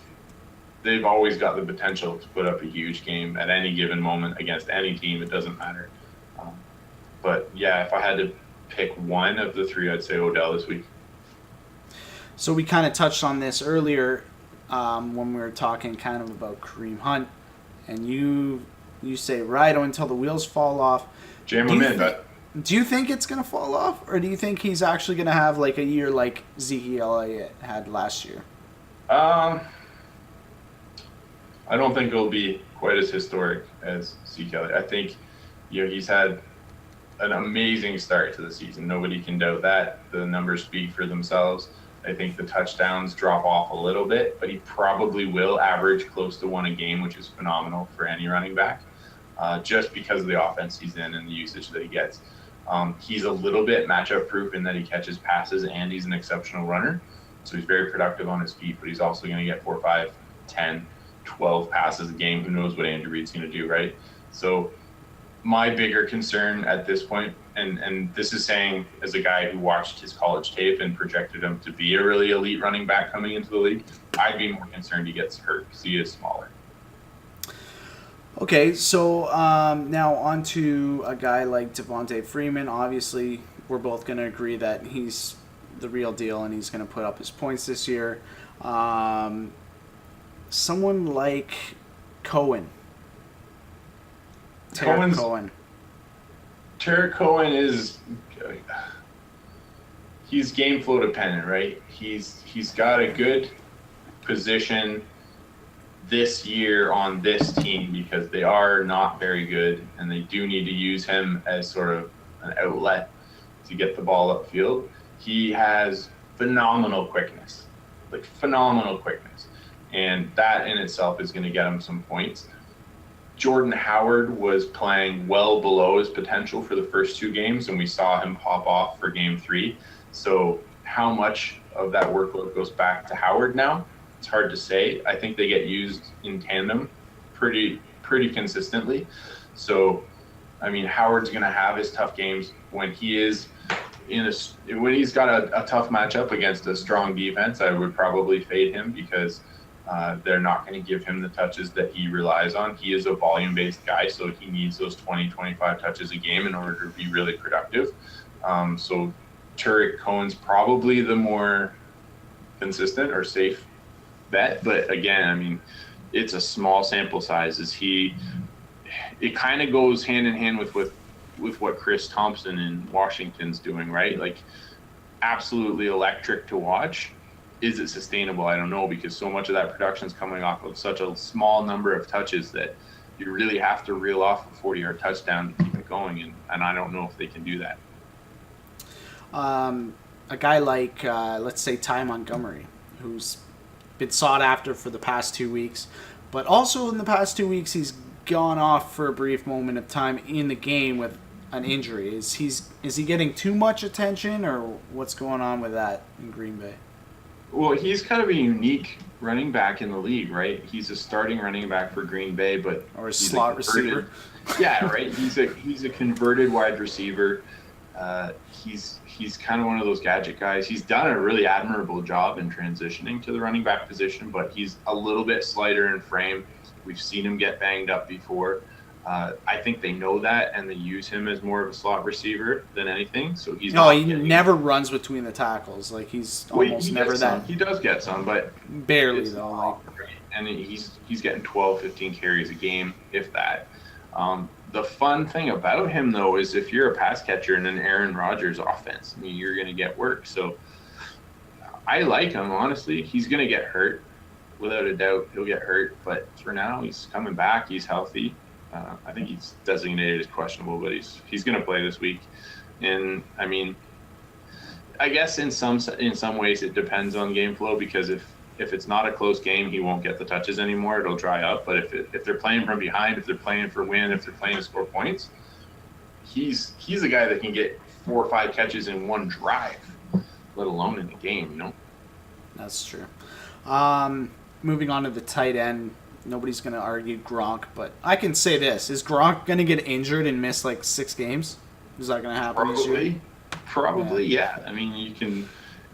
always got the potential to put up a huge game at any given moment against any team. It doesn't matter. But yeah, if I had to pick one of the three, I'd say Odell this week. So we kind of touched on this earlier when we were talking kind of about Kareem Hunt, and you say ride until the wheels fall off. Jam him in, but do you think it's going to fall off, or do you think he's actually going to have like a year like Zeke Elliott had last year? I don't think it'll be quite as historic as Zeke Elliott. I think he's had an amazing start to the season. Nobody can doubt that. The numbers speak for themselves. I think the touchdowns drop off a little bit, but he probably will average close to one a game, which is phenomenal for any running back, just because of the offense he's in and the usage that he gets. He's a little bit matchup proof in that he catches passes, and he's an exceptional runner. So he's very productive on his feet, but he's also going to get 4, 5, 10, 12 passes a game. Who knows what Andrew Reid's going to do, right? So my bigger concern at this point, and this is saying as a guy who watched his college tape and projected him to be a really elite running back coming into the league, I'd be more concerned he gets hurt because he is smaller. Okay, so now on to a guy like Devontae Freeman. Obviously, we're both going to agree that he's the real deal and he's going to put up his points this year. Someone like Cohen. Tarek Cohen he's game flow dependent, right? He's got a good position this year on this team because they are not very good, and they do need to use him as sort of an outlet to get the ball upfield. He has phenomenal quickness, and that in itself is going to get him some points. Jordan Howard was playing well below his potential for the first two games, and we saw him pop off for game 3. So how much of that workload goes back to Howard now? It's hard to say. I think they get used in tandem pretty consistently. So, I mean, Howard's going to have his tough games when he is when he's got a tough matchup against a strong defense. I would probably fade him because they're not going to give him the touches that he relies on. He is a volume-based guy, so he needs those 20, 25 touches a game in order to be really productive. So Tarek Cohen's probably the more consistent or safe bet. But again, I mean, it's a small sample size. It kind of goes hand in hand with what Chris Thompson in Washington's doing, right? Like, absolutely electric to watch. Is it sustainable? I don't know, because so much of that production is coming off of such a small number of touches that you really have to reel off a 40-yard touchdown to keep it going, and I don't know if they can do that. A guy like, let's say, Ty Montgomery, who's been sought after for the past 2 weeks, but also in the past 2 weeks he's gone off for a brief moment of time in the game with an injury. Is he getting too much attention, or what's going on with that in Green Bay? Well, he's kind of a unique running back in the league, right? He's a starting running back for Green Bay, but Or a slot receiver? Yeah, right. He's a converted wide receiver. He's kind of one of those gadget guys. He's done a really admirable job in transitioning to the running back position, but he's a little bit slighter in frame. We've seen him get banged up before. I think they know that, and they use him as more of a slot receiver than anything. So he's he never runs between the tackles. Like he's almost never that. He does get some, but barely though. And he's getting 12, 15 carries a game, if that. The fun thing about him, though, is if you're a pass catcher in an Aaron Rodgers offense, I mean, you're going to get work. So I like him, honestly. He's going to get hurt. Without a doubt, he'll get hurt. But for now, he's coming back. He's healthy. I think he's designated as questionable, but he's going to play this week. And, I mean, I guess in some ways it depends on game flow, because if it's not a close game, he won't get the touches anymore. It'll dry up. But if they're playing from behind, if they're playing for win, if they're playing to score points, he's a guy that can get 4 or 5 catches in one drive, let alone in a game, you know? That's true. Moving on to the tight end, nobody's going to argue Gronk, but I can say this. Is Gronk going to get injured and miss like 6 games? Is that going to happen this year? Probably, yeah. I mean,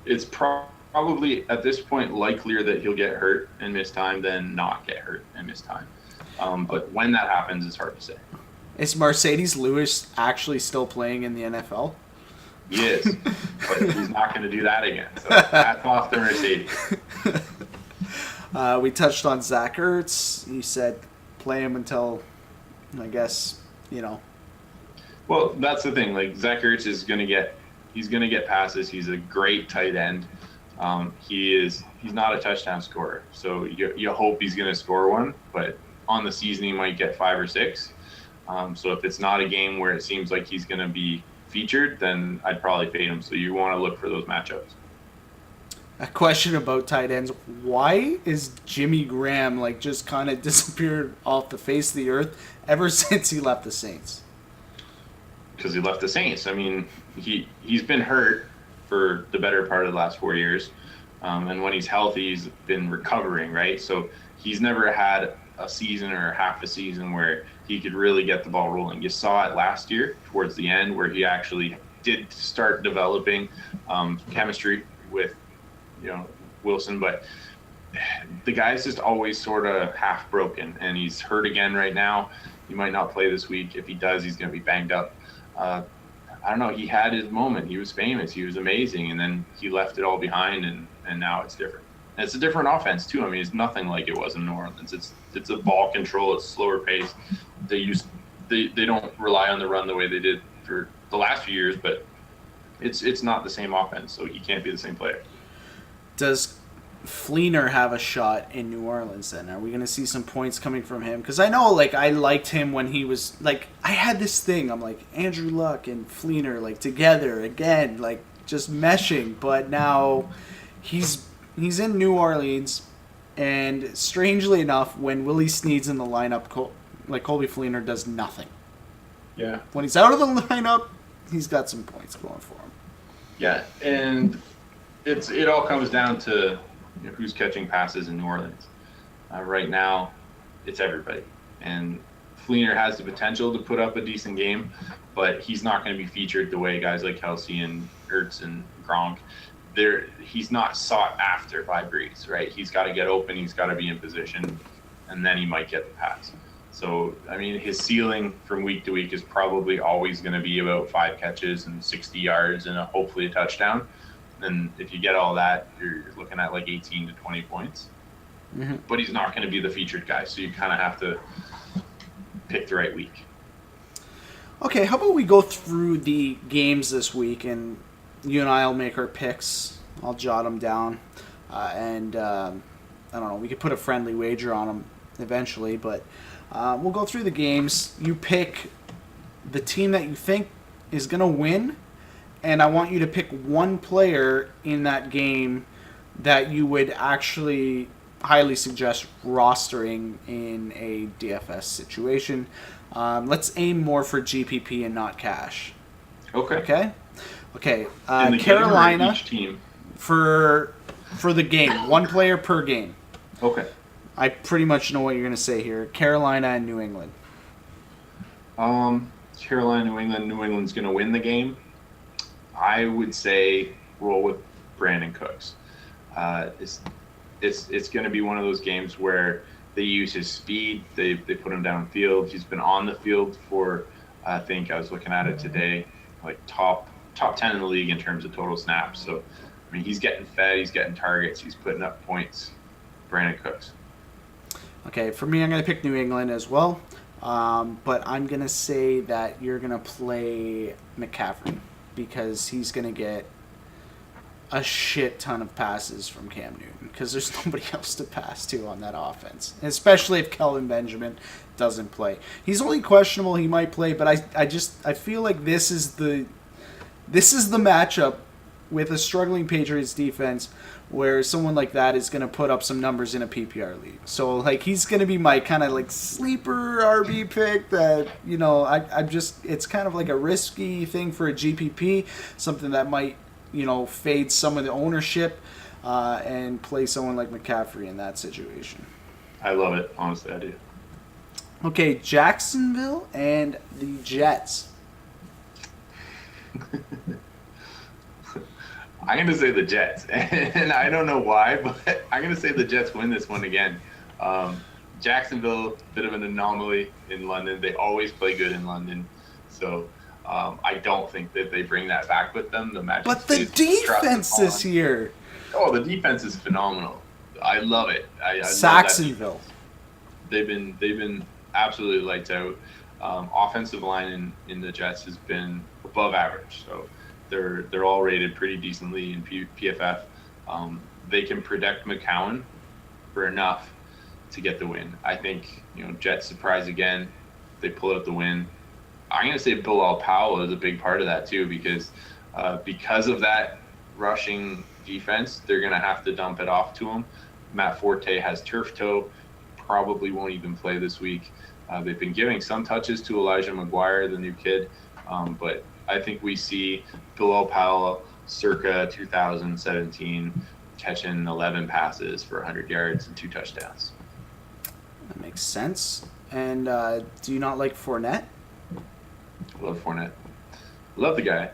it's probably at this point likelier that he'll get hurt and miss time than not get hurt and miss time. But when that happens, it's hard to say. Is Mercedes Lewis actually still playing in the NFL? He is, but he's not going to do that again. So hats off to Mercedes. We touched on Zach Ertz. You said play him until, I guess, you know. Well, that's the thing. Like, Zach Ertz is going to get passes. He's a great tight end. He's not a touchdown scorer. So you hope he's going to score one, but on the season he might get 5 or 6. So if it's not a game where it seems like he's going to be featured, then I'd probably fade him. So you want to look for those matchups. A question about tight ends. Why is Jimmy Graham just kind of disappeared off the face of the earth ever since he left the Saints? Because he left the Saints. I mean, he's been hurt for the better part of the last 4 years. And when he's healthy, he's been recovering, right? So he's never had a season or half a season where he could really get the ball rolling. You saw it last year towards the end where he actually did start developing chemistry with Wilson, but the guy's just always sort of half broken, and he's hurt again right now. He might not play this week. If he does, he's going to be banged up. I don't know. He had his moment. He was famous. He was amazing, and then he left it all behind, and now it's different. And it's a different offense too. I mean, it's nothing like it was in New Orleans. It's a ball control. It's slower pace. They don't rely on the run the way they did for the last few years, but it's not the same offense, so he can't be the same player. Does Fleener have a shot in New Orleans then? Are we going to see some points coming from him? Because I know, I liked him when he was, I had this thing. I'm like, Andrew Luck and Fleener, together again, just meshing. But now he's in New Orleans, and strangely enough, when Willie Snead's in the lineup, Colby Fleener does nothing. Yeah. When he's out of the lineup, he's got some points going for him. Yeah, and it all comes down to who's catching passes in New Orleans. Right now, it's everybody. And Fleener has the potential to put up a decent game, but he's not going to be featured the way guys like Kelsey and Ertz and Gronk. He's not sought after by Breeze, right? He's got to get open, he's got to be in position, and then he might get the pass. So, I mean, his ceiling from week to week is probably always going to be about 5 catches and 60 yards and hopefully a touchdown. And if you get all that, you're looking at 18 to 20 points. Mm-hmm. But he's not going to be the featured guy, so you kind of have to pick the right week. Okay, how about we go through the games this week, and you and I will make our picks. I'll jot them down. And I don't know, we could put a friendly wager on them eventually, but we'll go through the games. You pick the team that you think is going to win, and I want you to pick one player in that game that you would actually highly suggest rostering in a DFS situation. Let's aim more for GPP and not cash. Okay. Okay. In the Carolina game or each team? for the game, one player per game. Okay. I pretty much know what you're going to say here. Carolina and New England. Carolina, New England. New England's going to win the game. I would say roll with Brandon Cooks. It's going to be one of those games where they use his speed. They put him downfield. He's been on the field for, I think I was looking at it today, like top 10 in the league in terms of total snaps. So, I mean, he's getting fed. He's getting targets. He's putting up points. Brandon Cooks. Okay, for me, I'm going to pick New England as well. But I'm going to say that you're going to play McCaffrey because he's going to get a shit ton of passes from Cam Newton because there's nobody else to pass to on that offense, especially if Kelvin Benjamin doesn't play. He's only questionable. He might play, but I feel like this is the matchup with a struggling Patriots defense where someone like that is going to put up some numbers in a PPR league. So, like, he's going to be my kind of, like, sleeper RB pick that, you know, it's kind of like a risky thing for a GPP, something that might, you know, fade some of the ownership and play someone like McCaffrey in that situation. I love it. Honestly, I do. Okay, Jacksonville and the Jets. I'm going to say the Jets, and I don't know why, but I'm going to say the Jets win this one again. Jacksonville, bit of an anomaly in London. They always play good in London, so I don't think that they bring that back with them. But the defense this year. Oh, the defense is phenomenal. I love it. I Saxonville. Love that they've been absolutely lights out. Offensive line in the Jets has been above average, so they're all rated pretty decently in PFF. They can protect McCown for enough to get the win. I think, you know, Jets surprise again. They pull out the win. I'm going to say Bilal Powell is a big part of that too, because of that rushing defense, they're going to have to dump it off to him. Matt Forte has turf toe, probably won't even play this week. They've been giving some touches to Elijah McGuire, the new kid, but I think we see Bilal Powell circa 2017 catching 11 passes for 100 yards and 2 touchdowns. That makes sense. And do you not like Fournette? Love Fournette. Love the guy.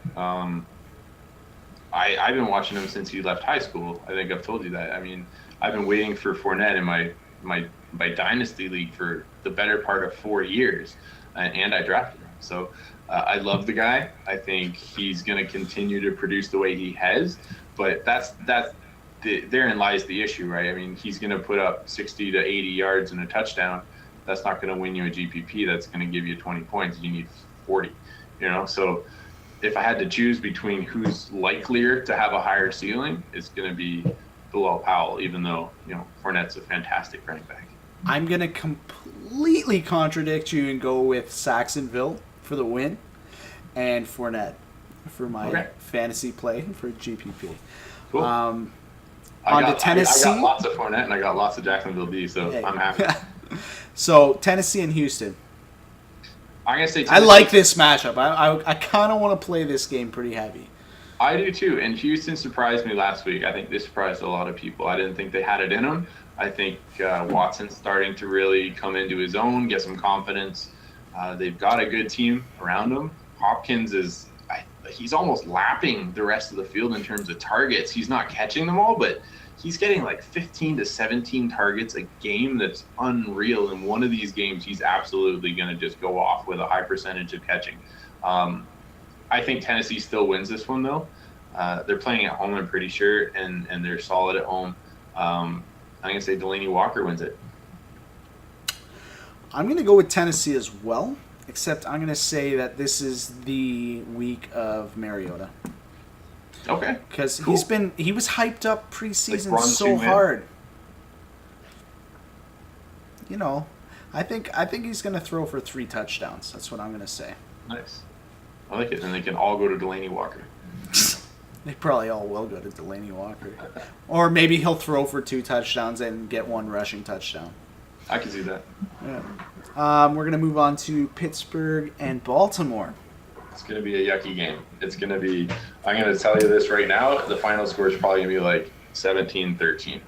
I've been watching him since he left high school. I think I've told you that. I mean, I've been waiting for Fournette in my dynasty league for the better part of 4 years, and I drafted him. So I love the guy. I think he's going to continue to produce the way he has, but therein lies the issue, right? I mean, he's going to put up 60 to 80 yards and a touchdown. That's not going to win you a GPP. That's going to give you 20 points. You need 40, you know? So if I had to choose between who's likelier to have a higher ceiling, it's going to be Bilal Powell, even though, you know, Fournette's a fantastic running back. I'm going to completely contradict you and go with Saxonville for the win and Fournette for my fantasy play for GPP. Cool. On to Tennessee. I got lots of Fournette and I got lots of Jacksonville D, so hey. I'm happy. So, Tennessee and Houston. I'm going to say Tennessee. I like this matchup. I kind of want to play this game pretty heavy. I do too, and Houston surprised me last week. I think they surprised a lot of people. I didn't think they had it in them. I think Watson's starting to really come into his own, get some confidence. They've got a good team around him. Hopkins he's almost lapping the rest of the field in terms of targets. He's not catching them all, but he's getting like 15 to 17 targets a game. That's unreal. In one of these games, he's absolutely going to just go off with a high percentage of catching. I think Tennessee still wins this one, though. They're playing at home, I'm pretty sure, and they're solid at home. I'm going to say Delaney Walker wins it. I'm going to go with Tennessee as well, except I'm going to say that this is the week of Mariota. Okay. Because he was hyped up preseason like so hard. You know, I think he's going to throw for 3 touchdowns. That's what I'm going to say. Nice. I like it. And they can all go to Delaney Walker. They probably all will go to Delaney Walker. Or maybe he'll throw for 2 touchdowns and get 1 rushing touchdown. I can see that. Yeah. We're going to move on to Pittsburgh and Baltimore. It's going to be a yucky game. It's going to be, I'm going to tell you this right now, the final score is probably going to be like 17-13.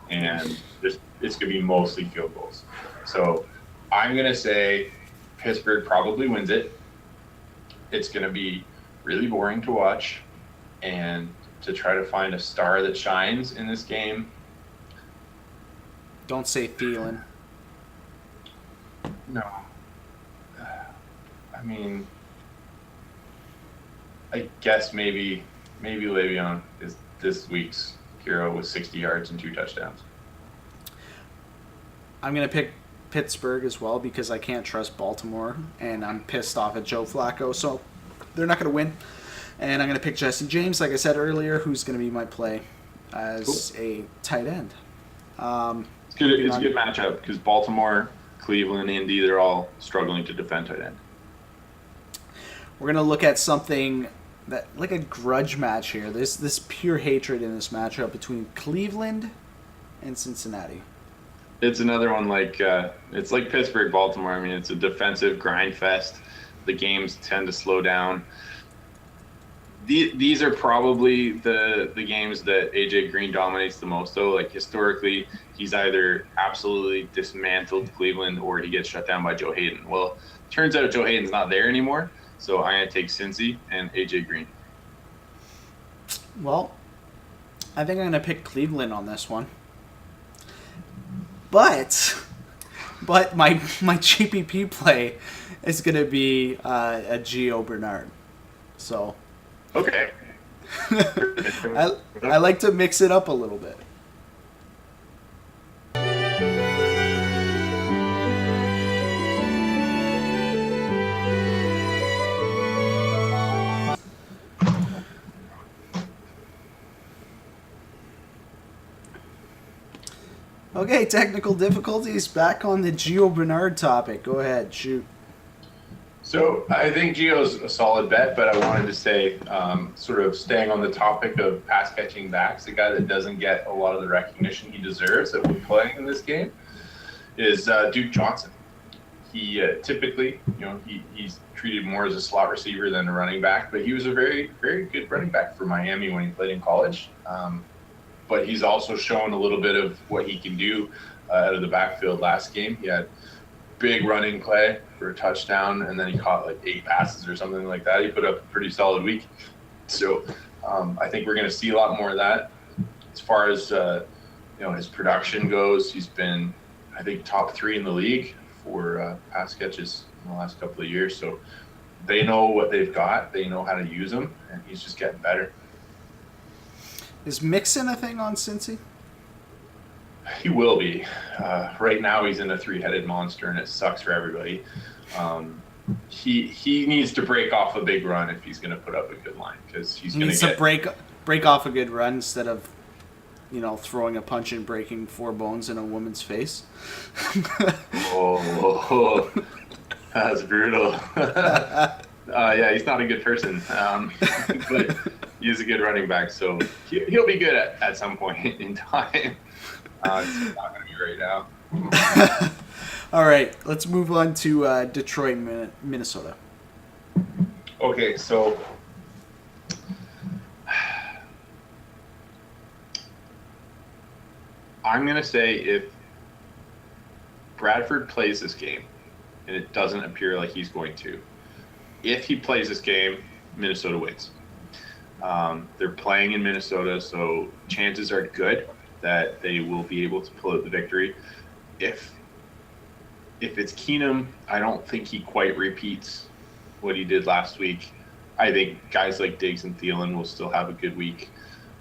And it's going to be mostly field goals. So I'm going to say Pittsburgh probably wins it. It's going to be really boring to watch. And to try to find a star that shines in this game. Don't say Thielen. No. I mean, I guess maybe Le'Veon is this week's hero with 60 yards and 2 touchdowns. I'm going to pick Pittsburgh as well because I can't trust Baltimore, and I'm pissed off at Joe Flacco, so they're not going to win. And I'm going to pick Jesse James, like I said earlier, who's going to be my play as a tight end. It's a good matchup because Baltimore, Cleveland, Indy, they're all struggling to defend tight end. We're going to look at something that like a grudge match here. There's this pure hatred in this matchup between Cleveland and Cincinnati. It's another one like it's like Pittsburgh, Baltimore. I mean, it's a defensive grind fest. The games tend to slow down. These are probably the games that AJ Green dominates the most, though. Like historically, he's either absolutely dismantled Cleveland or he gets shut down by Joe Hayden. Well, turns out Joe Hayden's not there anymore, so I'm gonna take Cincy and AJ Green. Well, I think I'm gonna pick Cleveland on this one, but my GPP play is gonna be a Gio Bernard, so. Okay. I like to mix it up a little bit. Okay, technical difficulties. Back on the Gio Bernard topic. Go ahead, shoot. So I think Gio's a solid bet, but I wanted to say, sort of staying on the topic of pass catching backs, a guy that doesn't get a lot of the recognition he deserves that we're playing in this game is Duke Johnson. He typically, he's treated more as a slot receiver than a running back, but he was a very, very good running back for Miami when he played in college. But he's also shown a little bit of what he can do out of the backfield last game. He had big running play for a touchdown, and then he caught like 8 passes or something like that. He put up a pretty solid week. So I think we're going to see a lot more of that. As far as his production goes, he's been, I think, top 3 in the league for pass catches in the last couple of years. So they know what they've got. They know how to use them, and he's just getting better. Is Mixon a thing on Cincy? He will be. Right now, he's in a 3-headed monster, and it sucks for everybody. He needs to break off a big run if he's going to put up a good line, because he's going to break off a good run instead of throwing a punch and breaking 4 bones in a woman's face. Oh, that's brutal. Yeah, he's not a good person, but he's a good running back, so he'll be good at some point in time. It's not going to be right now. All right, let's move on to Detroit, Minnesota. Okay, so I'm going to say if Bradford plays this game, and it doesn't appear like he's going to, if he plays this game, Minnesota wins. They're playing in Minnesota, so chances are good that they will be able to pull out the victory. If it's Keenum, I don't think he quite repeats what he did last week. I think guys like Diggs and Thielen will still have a good week.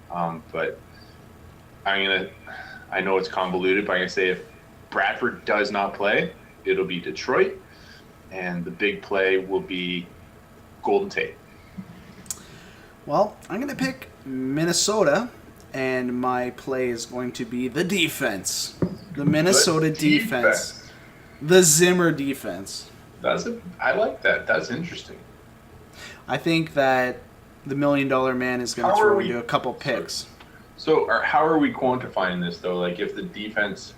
But I know it's convoluted, but I'm gonna say if Bradford does not play, it'll be Detroit, and the big play will be Golden Tate. Well, I'm gonna pick Minnesota. And my play is going to be the defense. The Minnesota defense. The Zimmer defense. I like that. That's interesting. I think that the $1 million man is going to throw into a couple picks. How are we quantifying this though? Like if the defense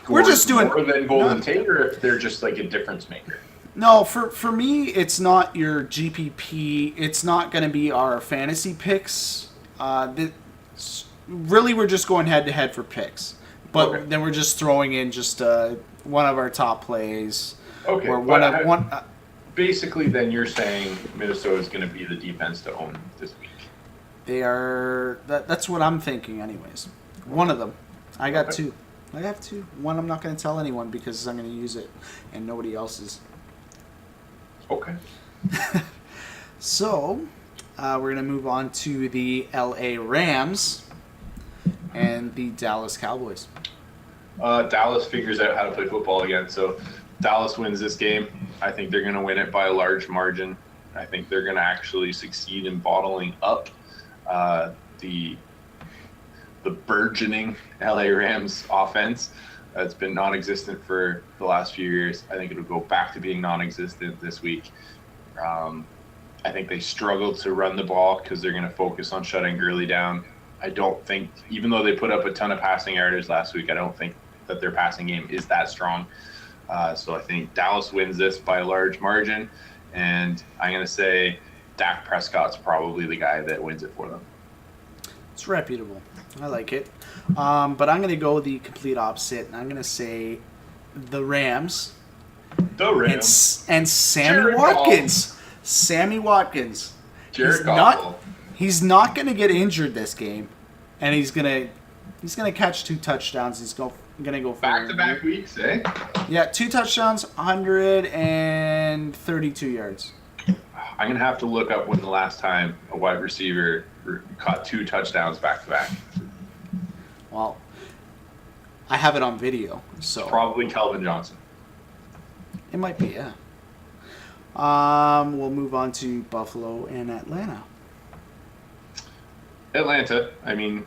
we're just doing more than Golden Tate, or if they're just like a difference maker? No, for me, it's not your GPP. It's not going to be our fantasy picks. Really, we're just going head to head for picks. But then we're just throwing in just one of our top plays. Okay. Or basically, then you're saying Minnesota is going to be the defense to own this week. They are. That's what I'm thinking, anyways. One of them. I got two. I have two. One I'm not going to tell anyone because I'm going to use it, and nobody else is. Okay. So, we're going to move on to the LA Rams and the Dallas Cowboys. Dallas figures out how to play football again. So, Dallas wins this game. I think they're going to win it by a large margin. I think they're going to actually succeed in bottling up the burgeoning LA Rams offense. It's been non-existent for the last few years. I think it'll go back to being non-existent this week. I think they struggle to run the ball because they're going to focus on shutting Gurley down. I don't think, even though they put up a ton of passing yardage last week, I don't think that their passing game is that strong. So I think Dallas wins this by a large margin, and I'm going to say Dak Prescott's probably the guy that wins it for them. It's reputable. I like it. But I'm going to go the complete opposite, and I'm going to say the Rams. The Rams. And Sammy Watkins. Goff. Sammy Watkins. Jared Goff. He's not going to get injured this game, and he's going to catch 2 touchdowns. He's going to go for back-to-back weeks, eh? Yeah, 2 touchdowns, 132 yards. I'm going to have to look up when the last time a wide receiver caught 2 touchdowns back-to-back. Well, I have it on video, so probably Calvin Johnson. It might be, yeah. We'll move on to Buffalo and Atlanta. Atlanta, I mean,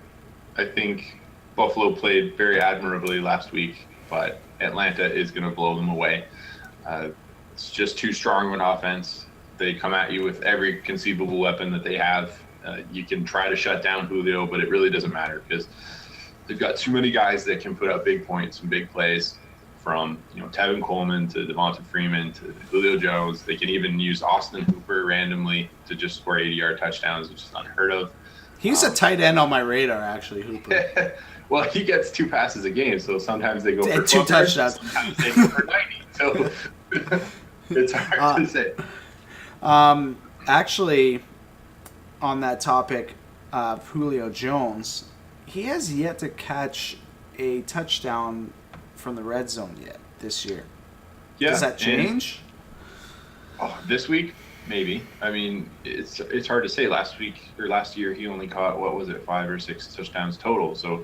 I think Buffalo played very admirably last week, but Atlanta is going to blow them away. It's just too strong of an offense. They come at you with every conceivable weapon that they have. You can try to shut down Julio, but it really doesn't matter because they've got too many guys that can put up big points and big plays, from Tevin Coleman to Devonta Freeman to Julio Jones. They can even use Austin Hooper randomly to just score 80-yard touchdowns, which is unheard of. He's a tight end on my radar, actually, Hooper. Well, he gets 2 passes a game, so sometimes they go for 2 touchdowns. Sometimes they go for 90. So it's hard to say. Actually, on that topic of Julio Jones, he has yet to catch a touchdown from the red zone yet this year. Yeah, does that change? This week, maybe. I mean, it's hard to say. Last year, he only caught 5 or 6 touchdowns total. So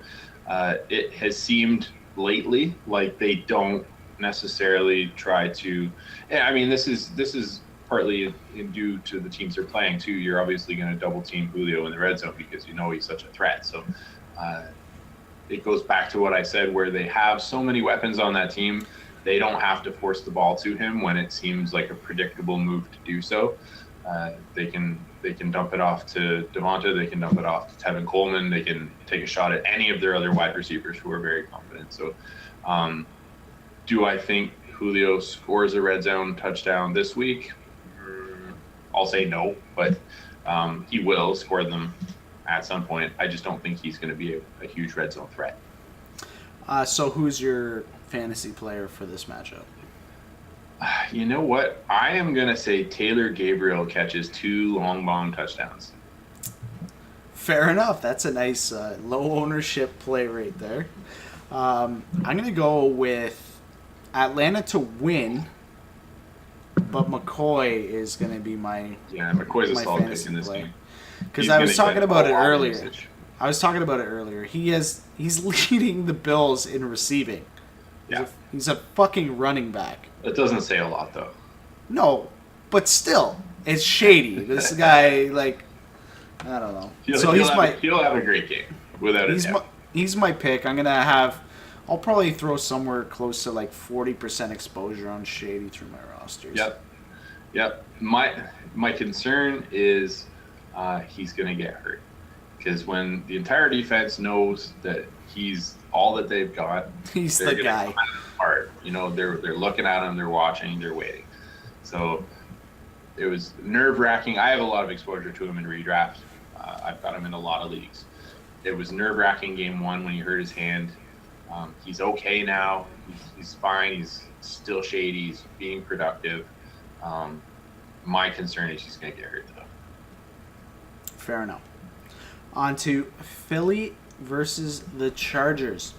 it has seemed lately like they don't necessarily try to. I mean, this is partly due to the teams they're playing too. You're obviously going to double team Julio in the red zone because he's such a threat. So it goes back to what I said, where they have so many weapons on that team, they don't have to force the ball to him when it seems like a predictable move to do so. They can dump it off to Devonta, they can dump it off to Tevin Coleman, they can take a shot at any of their other wide receivers who are very confident. So do I think Julio scores a red zone touchdown this week? I'll say no, but he will score them at some point. I just don't think he's going to be a huge red zone threat. So who's your fantasy player for this matchup? You know what? I am going to say Taylor Gabriel catches 2 long bomb touchdowns. Fair enough. That's a nice low ownership play right there. I'm going to go with Atlanta to win, but McCoy is going to be McCoy's a solid pick in this game. Because I was talking about it earlier. He's leading the Bills in receiving. Yeah. He's a fucking running back. That doesn't say a lot, though. No, but still, it's shady. This guy, I don't know. He'll have a great game, without a doubt. He's my pick. I'll probably throw somewhere close to 40% exposure on shady through my rosters. Yep. My concern is he's going to get hurt. Because when the entire defense knows that he's all that they've got, he's the guy. Apart. You know, they're looking at him, they're watching, they're waiting. So it was nerve-wracking. I have a lot of exposure to him in redraft. I've got him in a lot of leagues. It was nerve-wracking game one when he hurt his hand. He's okay now. He's fine. He's still shady. He's being productive. My concern is he's going to get hurt, though. Fair enough. On to Philly versus the Chargers.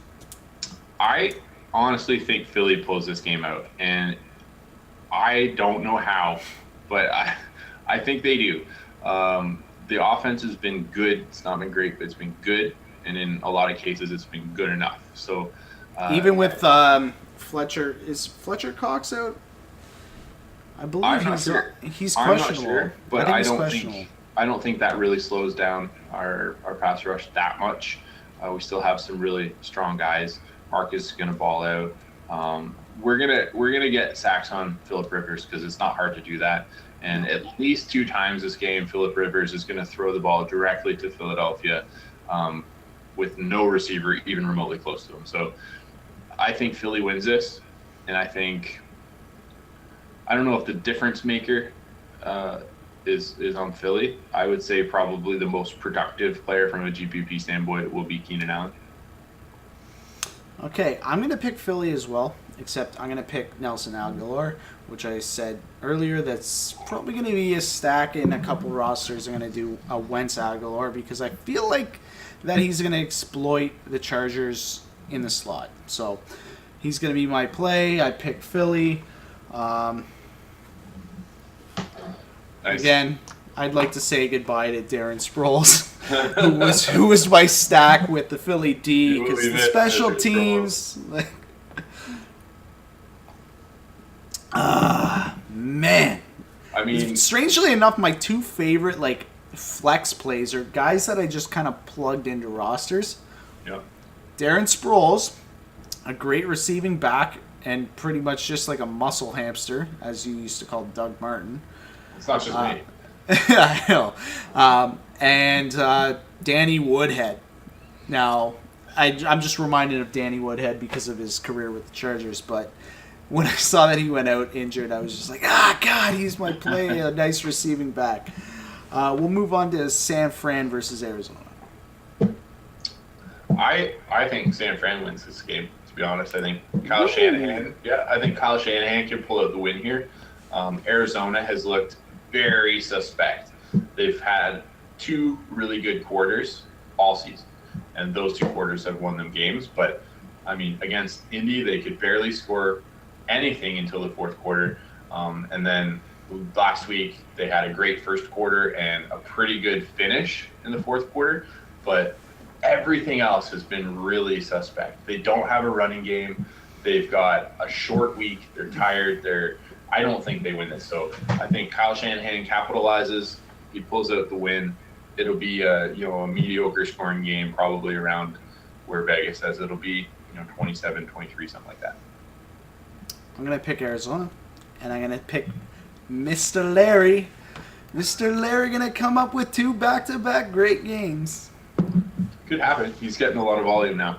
I honestly think Philly pulls this game out, and I don't know how, but I think they do. The offense has been good. It's not been great, but it's been good, and in a lot of cases, it's been good enough. So even with Fletcher, is Fletcher Cox out? I believe he's questionable. I'm not sure, but I don't think that really slows down our pass rush that much. We still have some really strong guys. Marcus is going to ball out. We're gonna get sacks on Phillip Rivers because it's not hard to do that. And at least 2 times this game, Phillip Rivers is going to throw the ball directly to Philadelphia with no receiver even remotely close to him. So I think Philly wins this, and I don't know if the difference maker is on Philly. I would say probably the most productive player from a GPP standpoint will be Keenan Allen. Okay, I'm going to pick Philly as well, except I'm going to pick Nelson Aguilar, which I said earlier that's probably going to be a stack in a couple rosters. I'm going to do a Wentz Aguilar because I feel like that he's going to exploit the Chargers in the slot. So he's going to be my play. I picked Philly. Nice. Again, I'd like to say goodbye to Darren Sproles, who was my stack with the Philly D because the special teams. Man. I mean, strangely enough, my 2 favorite flex plays are guys that I just kind of plugged into rosters. Yeah. Darren Sproles, a great receiving back and pretty much just like a muscle hamster, as you used to call Doug Martin. It's not just me. I know. And Danny Woodhead. Now, I'm just reminded of Danny Woodhead because of his career with the Chargers, but when I saw that he went out injured, I was just like, God, he's my play, a nice receiving back. We'll move on to San Fran versus Arizona. I think San Fran wins this game, to be honest. I think Kyle Shanahan can pull out the win here. Arizona has looked very suspect. They've had 2 really good quarters all season, and those 2 quarters have won them games. But, I mean, against Indy, they could barely score anything until the 4th quarter. And then last week, they had a great first quarter and a pretty good finish in the 4th quarter. But everything else has been really suspect. They don't have a running game. They've got a short week. They're tired. I don't think they win this. So I think Kyle Shanahan capitalizes. He pulls out the win. It'll be a mediocre scoring game, probably around where Vegas says it'll be, 27-23, something like that. I'm going to pick Arizona, and I'm going to pick Mr. Larry. Mr. Larry going to come up with 2 back-to-back great games. Could happen. He's getting a lot of volume now.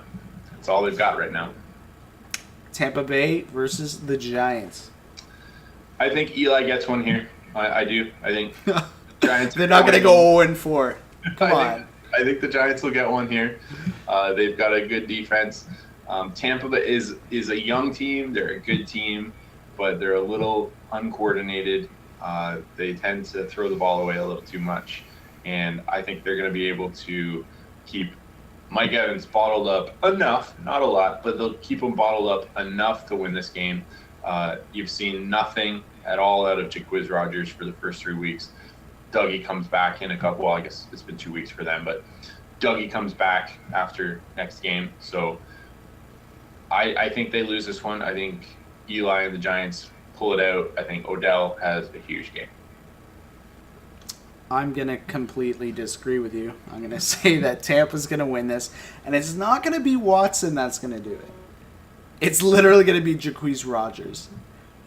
That's all they've got right now. Tampa Bay versus the Giants. I think Eli gets one here. I do. I think Giants. They're not going to go 0-4. Come on. I think the Giants will get one here. They've got a good defense. Tampa Bay is a young team. They're a good team, but they're a little uncoordinated. They tend to throw the ball away a little too much, and I think they're going to be able to keep Mike Evans bottled up enough, not a lot, but they'll keep him bottled up enough to win this game. You've seen nothing at all out of Jacquizz Rodgers for the first 3 weeks. Dougie comes back in a couple. Well, I guess it's been 2 weeks for them, but Dougie comes back after next game. So I think they lose this one. I think Eli and the Giants pull it out. I think Odell has a huge game. I'm going to completely disagree with you. I'm going to say that Tampa's going to win this, and it's not going to be Watson that's going to do it. It's literally going to be Jacquizz Rodgers.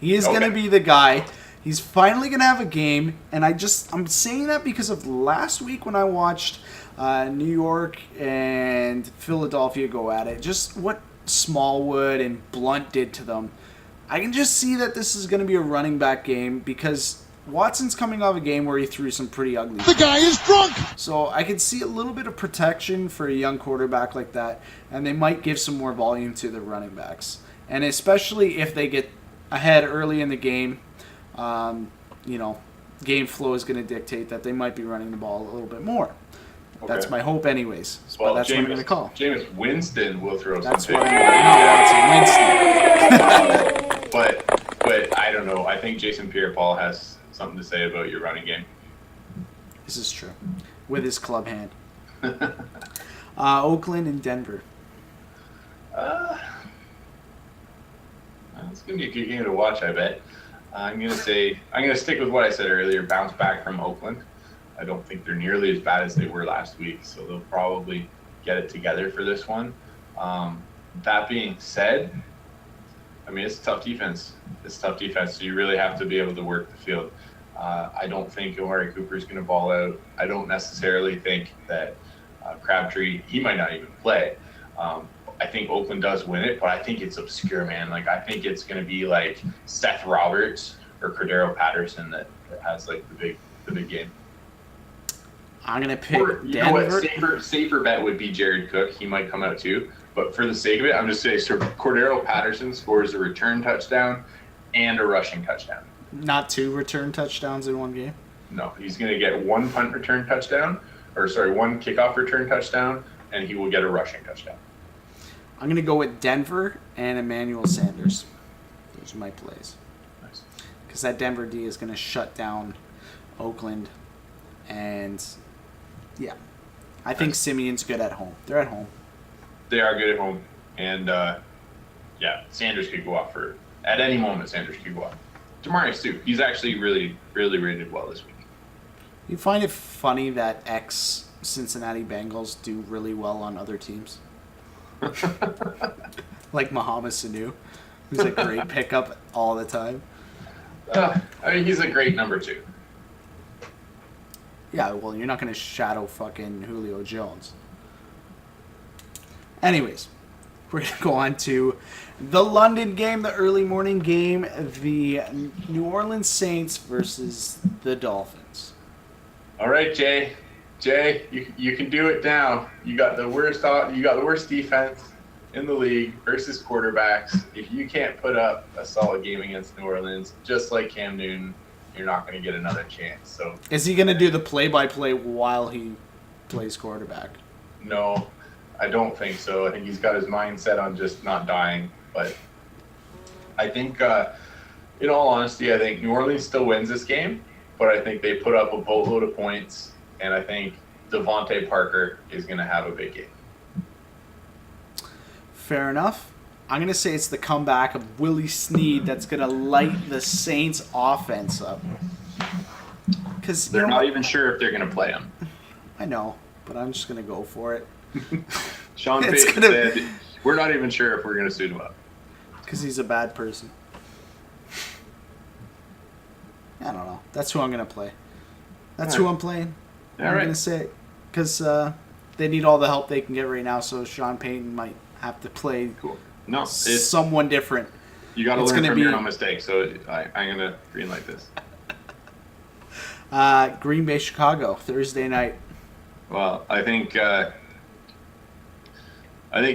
He is going to be the guy. He's finally going to have a game, and I'm saying that because of last week when I watched New York and Philadelphia go at it, just what Smallwood and Blunt did to them. I can just see that this is going to be a running back game because Watson's coming off a game where he threw some pretty ugly. The guy is drunk! So I could see a little bit of protection for a young quarterback like that, and they might give some more volume to the running backs. And especially if they get ahead early in the game, game flow is going to dictate that they might be running the ball a little bit more. Okay. That's my hope anyways. Well, that's what I'm going to call. Jameis Winston will throw that's some what I'm Not Watson, Winston. But I don't know. I think Jason Pierre-Paul has something to say about your running game. This is true. With his club hand. Oakland and Denver. It's going to be a good game to watch, I bet. I'm going to stick with what I said earlier, bounce back from Oakland. I don't think they're nearly as bad as they were last week, so they'll probably get it together for this one. That being said, I mean, it's a tough defense. So you really have to be able to work the field. I don't think Amari Cooper is going to ball out. I don't necessarily think that Crabtree, he might not even play. I think Oakland does win it, but I think it's obscure, man. Like, I think it's going to be like Seth Roberts or Cordero Patterson that has like the big game. I'm going to pick you Denver. Know what? Safer bet would be Jared Cook. He might come out too. But for the sake of it, I'm just saying Cordero Patterson scores a return touchdown and a rushing touchdown. Not 2 return touchdowns in one game? No, he's going to get 1 punt return touchdown, 1 kickoff return touchdown, and he will get a rushing touchdown. I'm going to go with Denver and Emmanuel Sanders. Those are my plays. Nice. Because that Denver D is going to shut down Oakland. And, yeah. I think Simeon's good at home. They're at home. They are good at home. And, Sanders could go off at any moment, Sanders could go off. Demaryius, too. He's actually really, really rated well this week. You find it funny that ex-Cincinnati Bengals do really well on other teams? Like Mohamed Sanu, who's a great pickup all the time. He's a great number 2. Yeah, well, you're not going to shadow fucking Julio Jones. Anyways, we're going to go on to the London game, the early morning game, the New Orleans Saints versus the Dolphins. All right, Jay, you can do it now. You got the worst defense in the league versus quarterbacks. If you can't put up a solid game against New Orleans, just like Cam Newton, you're not going to get another chance. So, is he going to do the play-by-play while he plays quarterback? No, I don't think so. I think he's got his mind set on just not dying. But I think, in all honesty, I think New Orleans still wins this game. But I think they put up a boatload of points, and I think Devontae Parker is going to have a big game. Fair enough. I'm going to say it's the comeback of Willie Snead that's going to light the Saints' offense up. Because they're not even sure if they're going to play him. I know, but I'm just going to go for it. Sean Payton said, we're not even sure if we're going to suit him up. Because he's a bad person. I don't know. That's who I'm going to play. That's who I'm playing. I'm going to say it. Because they need all the help they can get right now, so Sean Payton might have to play someone different. You got to learn from your own mistakes, so I'm going to greenlight this. Green Bay, Chicago, Thursday night. Well, I think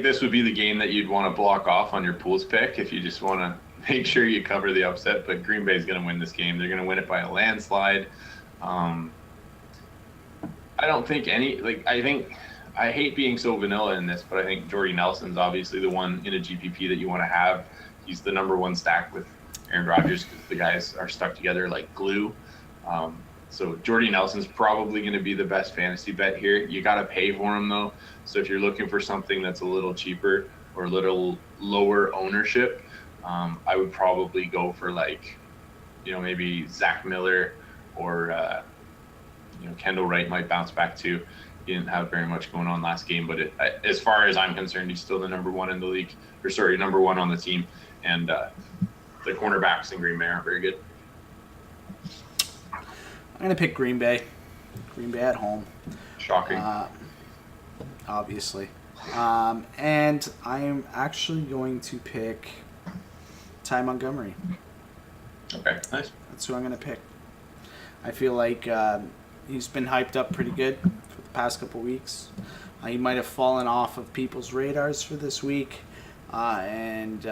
this would be the game that you'd want to block off on your pools pick if you just want to make sure you cover the upset. But Green Bay is going to win this game. They're going to win it by a landslide. I don't think I hate being so vanilla in this, but I think Jordy Nelson's obviously the one in a GPP that you want to have. He's the number 1 stack with Aaron Rodgers because the guys are stuck together like glue. So Jordy Nelson's probably going to be the best fantasy bet here. You got to pay for him though. So if you're looking for something that's a little cheaper or a little lower ownership, I would probably go for maybe Zach Miller or Kendall Wright might bounce back too. He didn't have very much going on last game, but as far as I'm concerned, he's still the number 1 in the league, number 1 on the team. And the cornerbacks in Green Bay aren't very good. I'm going to pick Green Bay. Green Bay at home. Shocking. Obviously. And I am actually going to pick Ty Montgomery. Okay, nice. That's who I'm going to pick. I feel like he's been hyped up pretty good for the past couple weeks. He might have fallen off of people's radars for this week. And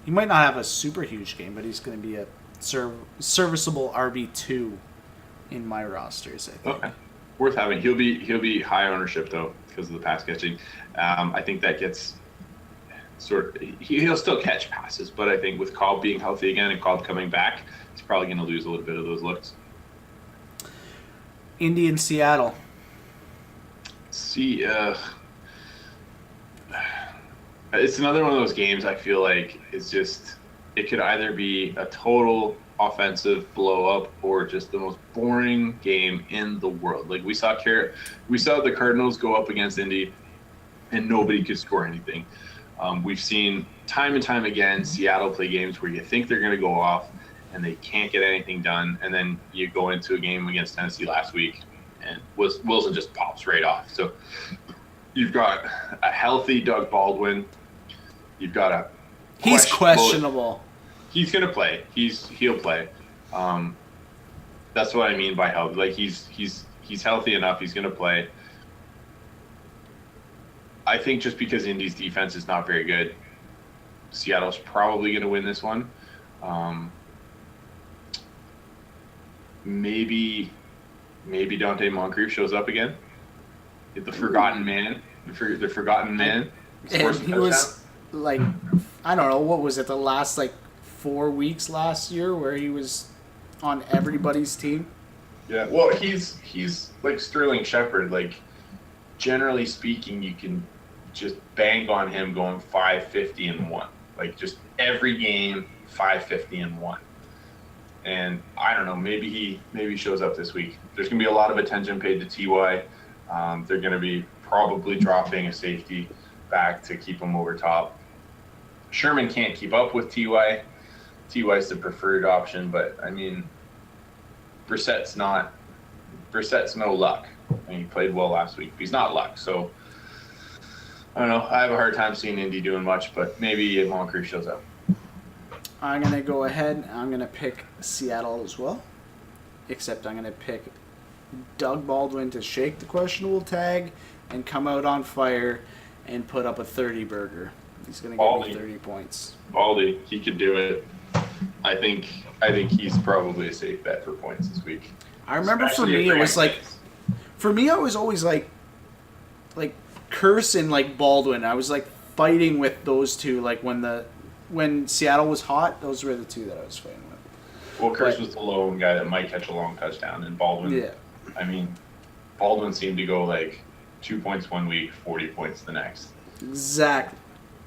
he might not have a super huge game, but he's going to be a serviceable RB2 in my rosters, I think. Okay. Worth having. He'll be high ownership, though, because of the pass catching. I think that gets he'll still catch passes, but I think with Cobb being healthy again and Cobb coming back, he's probably going to lose a little bit of those looks. Indy and Seattle. See, it's another one of those games I feel like it could either be a total offensive blow up or just the most boring game in the world. Like we saw the Cardinals go up against Indy and nobody could score anything. We've seen time and time again Seattle play games where you think they're going to go off and they can't get anything done, and then you go into a game against Tennessee last week and Wilson just pops right off. So you've got a healthy Doug Baldwin. You've got he's questionable. He's gonna play. He'll play. That's what I mean by healthy. Like he's healthy enough. He's gonna play. I think just because Indy's defense is not very good, Seattle's probably gonna win this one. Maybe Dante Moncrief shows up again. The forgotten man. The forgotten man. And he was like, I don't know, what was it, the last 4 weeks last year where he was on everybody's team? Yeah, well, he's like Sterling Shepard. Like, generally speaking, you can just bank on him going 550 and 1. Like, just every game 550 and 1. And I don't know, maybe he shows up this week. There's gonna be a lot of attention paid to Ty. They're gonna be probably dropping a safety back to keep him over top. Sherman can't keep up with Ty. Ty's the preferred option, but I mean, Brissett's no luck. I mean, he played well last week, but he's not luck. So I don't know. I have a hard time seeing Indy doing much, but maybe Moncrief shows up. I'm gonna go ahead. I'm gonna pick Seattle as well, except I'm gonna pick Doug Baldwin to shake the questionable tag and come out on fire and put up a 30 burger. He's gonna give me 30 points. Baldy, he could do it. I think he's probably a safe bet for points this week. I remember for me it was I was always like Curse and Baldwin. I was fighting with those two. When Seattle was hot, those were the two that I was fighting with. Well, Curse was the lone guy that might catch a long touchdown, and Baldwin. Yeah. I mean, Baldwin seemed to go 2 points one week, 40 points the next. Exactly.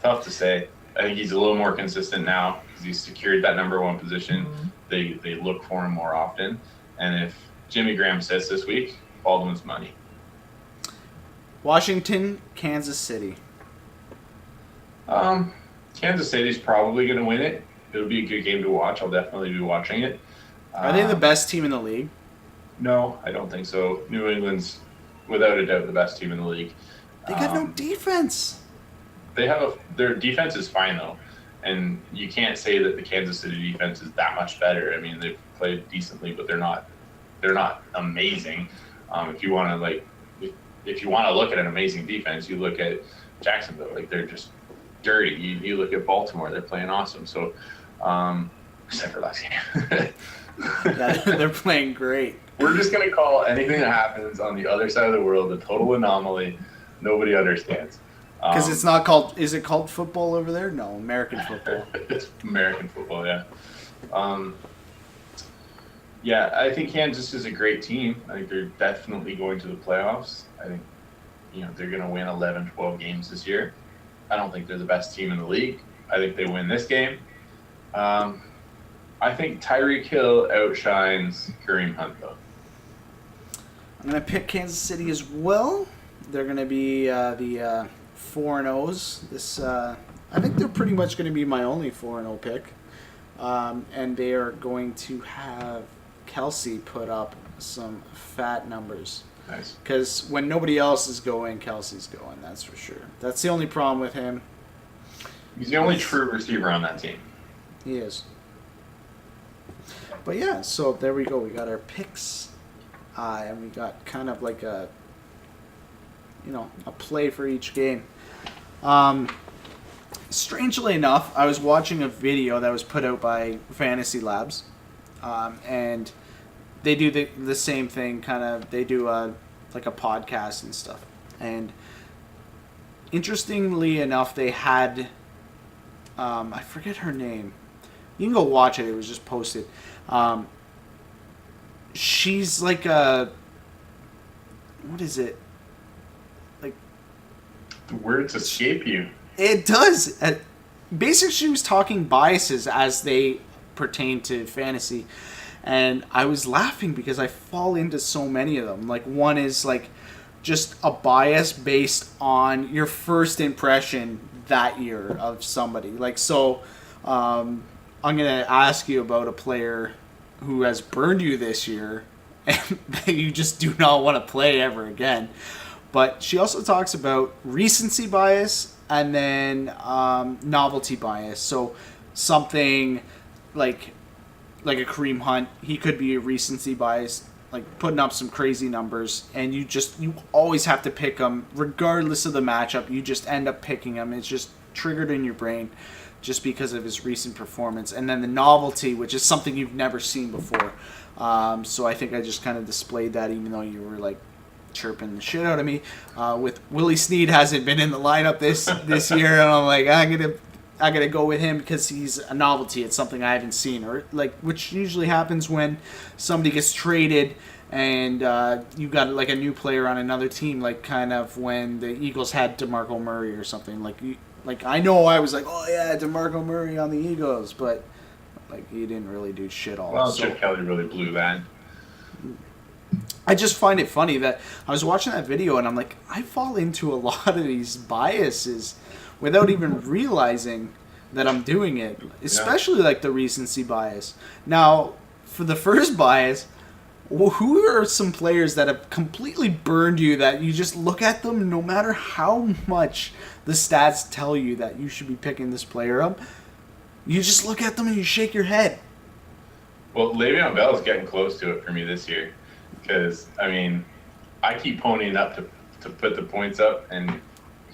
Tough to say. I think he's a little more consistent now because he's secured that number one position. Mm-hmm. They look for him more often. And if Jimmy Graham sits this week, Baldwin's money. Washington, Kansas City. Kansas City's probably going to win it. It'll be a good game to watch. I'll definitely be watching it. Are they the best team in the league? No, I don't think so. New England's, without a doubt, the best team in the league. They got no defense. Their defense is fine though, and you can't say that the Kansas City defense is that much better. I mean, they've played decently, but they're not amazing. If you want to look at an amazing defense, you look at Jacksonville. They're just dirty. You look at Baltimore; they're playing awesome. So, except for last game. Yeah, they're playing great. We're just gonna call anything that happens on the other side of the world a total anomaly. Nobody understands. Because it's not called. Is it called football over there? No, American football. It's American football, yeah. Yeah, I think Kansas is a great team. I think they're definitely going to the playoffs. I think, they're going to win 11, 12 games this year. I don't think they're the best team in the league. I think they win this game. I think Tyreek Hill outshines Kareem Hunt, though. I'm going to pick Kansas City as well. They're going to be the 4-0s. I think they're pretty much going to be my only 4-0 pick. and they are going to have Kelsey put up some fat numbers. Nice. Because when nobody else is going, Kelsey's going, that's for sure. That's the only problem with him. He's the only true receiver on that team. He is. But yeah, so there we go. We got our picks. And we got kind of like a play for each game. Strangely enough, I was watching a video that was put out by Fantasy Labs. And they do the same thing, kind of. They do like a podcast and stuff. And interestingly enough, they had, I forget her name. You can go watch it. It was just posted. She's like a, what is it? Like, the words escape you. It does. Basically, she was talking biases as they pertain to fantasy. And I was laughing because I fall into so many of them. Like, one is like just a bias based on your first impression that year of somebody. Like, so I'm going to ask you about a player who has burned you this year and that you just do not want to play ever again. But she also talks about recency bias and then novelty bias. So something like a Kareem Hunt, he could be a recency bias, like putting up some crazy numbers, and you always have to pick him regardless of the matchup. You just end up picking him. It's just triggered in your brain just because of his recent performance. And then the novelty, which is something you've never seen before. So I think I just kind of displayed that, even though you were like chirping the shit out of me. With Willie Snead hasn't been in the lineup this year, and I'm like, I gotta go with him because he's a novelty. It's something I haven't seen, or like, which usually happens when somebody gets traded and you got like a new player on another team, like kind of when the Eagles had DeMarco Murray or something. Like I know I was like, oh yeah, DeMarco Murray on the Eagles, but like he didn't really do shit all. Well, Chip Kelly really blew that. I just find it funny that I was watching that video and I'm like, I fall into a lot of these biases without even realizing that I'm doing it, especially like the recency bias. Now, for the first bias, who are some players that have completely burned you that you just look at them no matter how much the stats tell you that you should be picking this player up, you just look at them and you shake your head? Well, Le'Veon Bell is getting close to it for me this year because, I mean, I keep ponying up to put the points up, and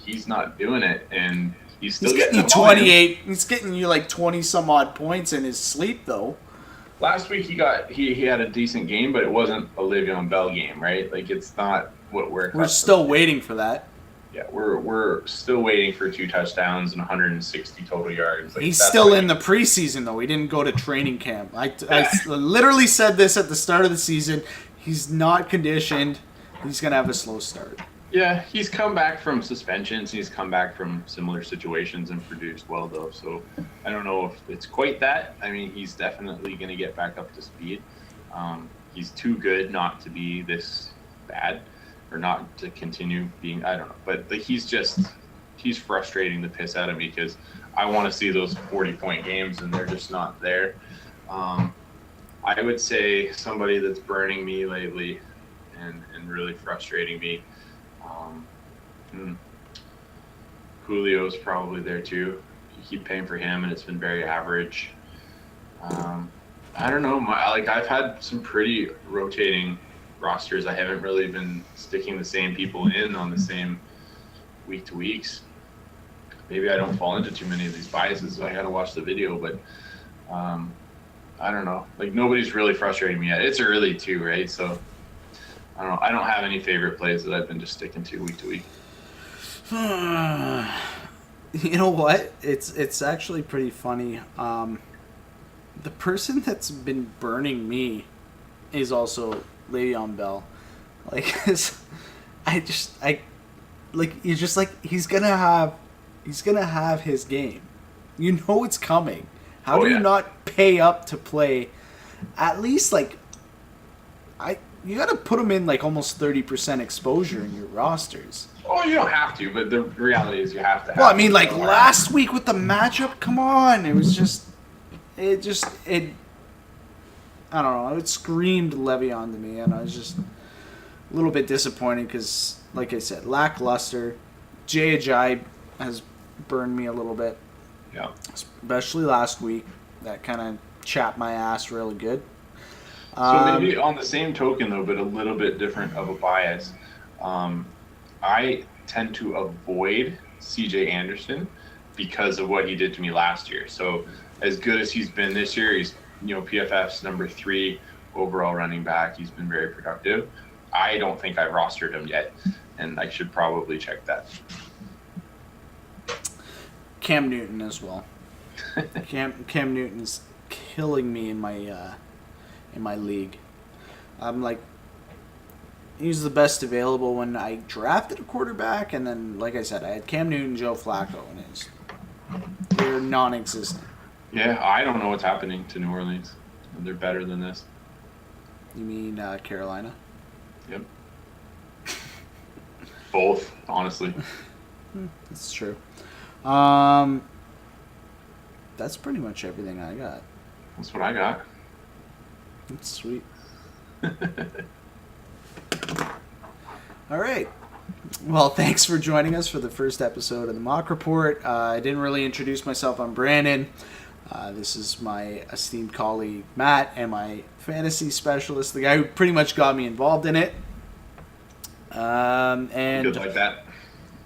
he's not doing it, and he's still getting you 28. He's getting you like 20 some odd points in his sleep, though. Last week he had a decent game, but it wasn't a Le'Veon Bell game, right? Like, it's not what we're still waiting for that. Yeah, we're still waiting for 2 touchdowns and 160 total yards. Like, he's still in the preseason, though. He didn't go to training camp. I literally said this at the start of the season. He's not conditioned. He's going to have a slow start. Yeah, he's come back from suspensions. He's come back from similar situations and produced well, though. So I don't know if it's quite that. I mean, he's definitely going to get back up to speed. He's too good not to be this bad or not to continue being, I don't know. But he's frustrating the piss out of me because I want to see those 40-point games, and they're just not there. I would say somebody that's burning me lately and really frustrating me, Julio's probably there too. You keep paying for him, and it's been very average. I don't know. I've had some pretty rotating rosters. I haven't really been sticking the same people in on the same week to weeks. Maybe I don't fall into too many of these biases, so I got to watch the video. But I don't know. Like, nobody's really frustrating me yet. It's early too, right? So I don't know. I don't have any favorite plays that I've been just sticking to week to week. You know what? It's actually pretty funny. The person that's been burning me is also Le'Veon Bell. Like, you're just like, he's gonna have his game. You know it's coming. How do you not pay up to play at least you got to put him in like almost 30% exposure in your rosters. Oh, you don't have to, but the reality is you have to. Well, I mean, like last week with the matchup, come on, it was just it just it. I don't know. It screamed Le'Veon to me, and I was just a little bit disappointed because, like I said, lackluster. Jay Ajayi has burned me a little bit. Yeah. Especially last week. That kind of chapped my ass really good. So maybe on the same token, though, but a little bit different of a bias, I tend to avoid CJ Anderson because of what he did to me last year. So as good as he's been this year, he's PFF's number 3 overall running back. He's been very productive. I don't think I've rostered him yet, and I should probably check that. Cam Newton as well. Cam Newton's killing me in my league. I'm like, he's the best available when I drafted a quarterback, and then, like I said, I had Cam Newton, Joe Flacco, and they're non-existent. Yeah, I don't know what's happening to New Orleans. They're better than this. You mean Carolina? Yep. Both, honestly. That's true. That's pretty much everything I got. That's what I got. That's sweet. All right. Well, thanks for joining us for the first episode of the Mock Report. I didn't really introduce myself. I'm Brandon. This is my esteemed colleague, Matt, and my fantasy specialist, the guy who pretty much got me involved in it. And Good like that.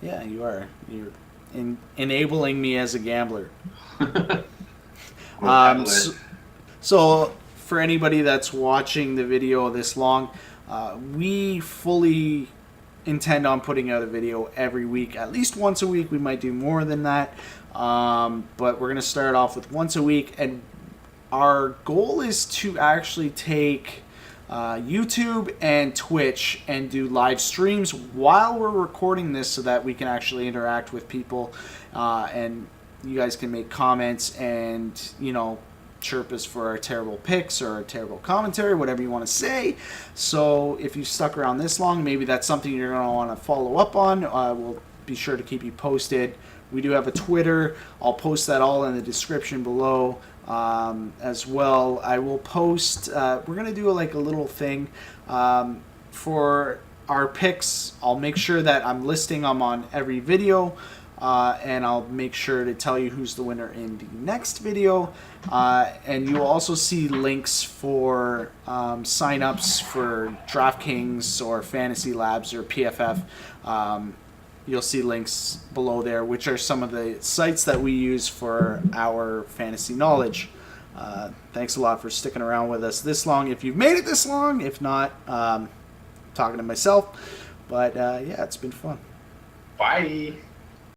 Yeah, you are. You're enabling me as a gambler. So for anybody that's watching the video this long, we fully intend on putting out a video every week, at least once a week. We might do more than that, but we're going to start off with once a week, and our goal is to actually take YouTube and Twitch and do live streams while we're recording this so that we can actually interact with people, and you guys can make comments and, chirp us for our terrible picks or our terrible commentary, whatever you want to say. So if you stuck around this long, maybe that's something you're going to want to follow up on. We'll be sure to keep you posted. We do have a Twitter. I'll post that all in the description below as well. I will post, we're going to do like a little thing for our picks. I'll make sure that I'm listing them on every video. And I'll make sure to tell you who's the winner in the next video. And you'll also see links for sign-ups for DraftKings or Fantasy Labs or PFF. You'll see links below there, which are some of the sites that we use for our fantasy knowledge. Thanks a lot for sticking around with us this long, if you've made it this long. If not, talking to myself. But yeah, it's been fun. Bye.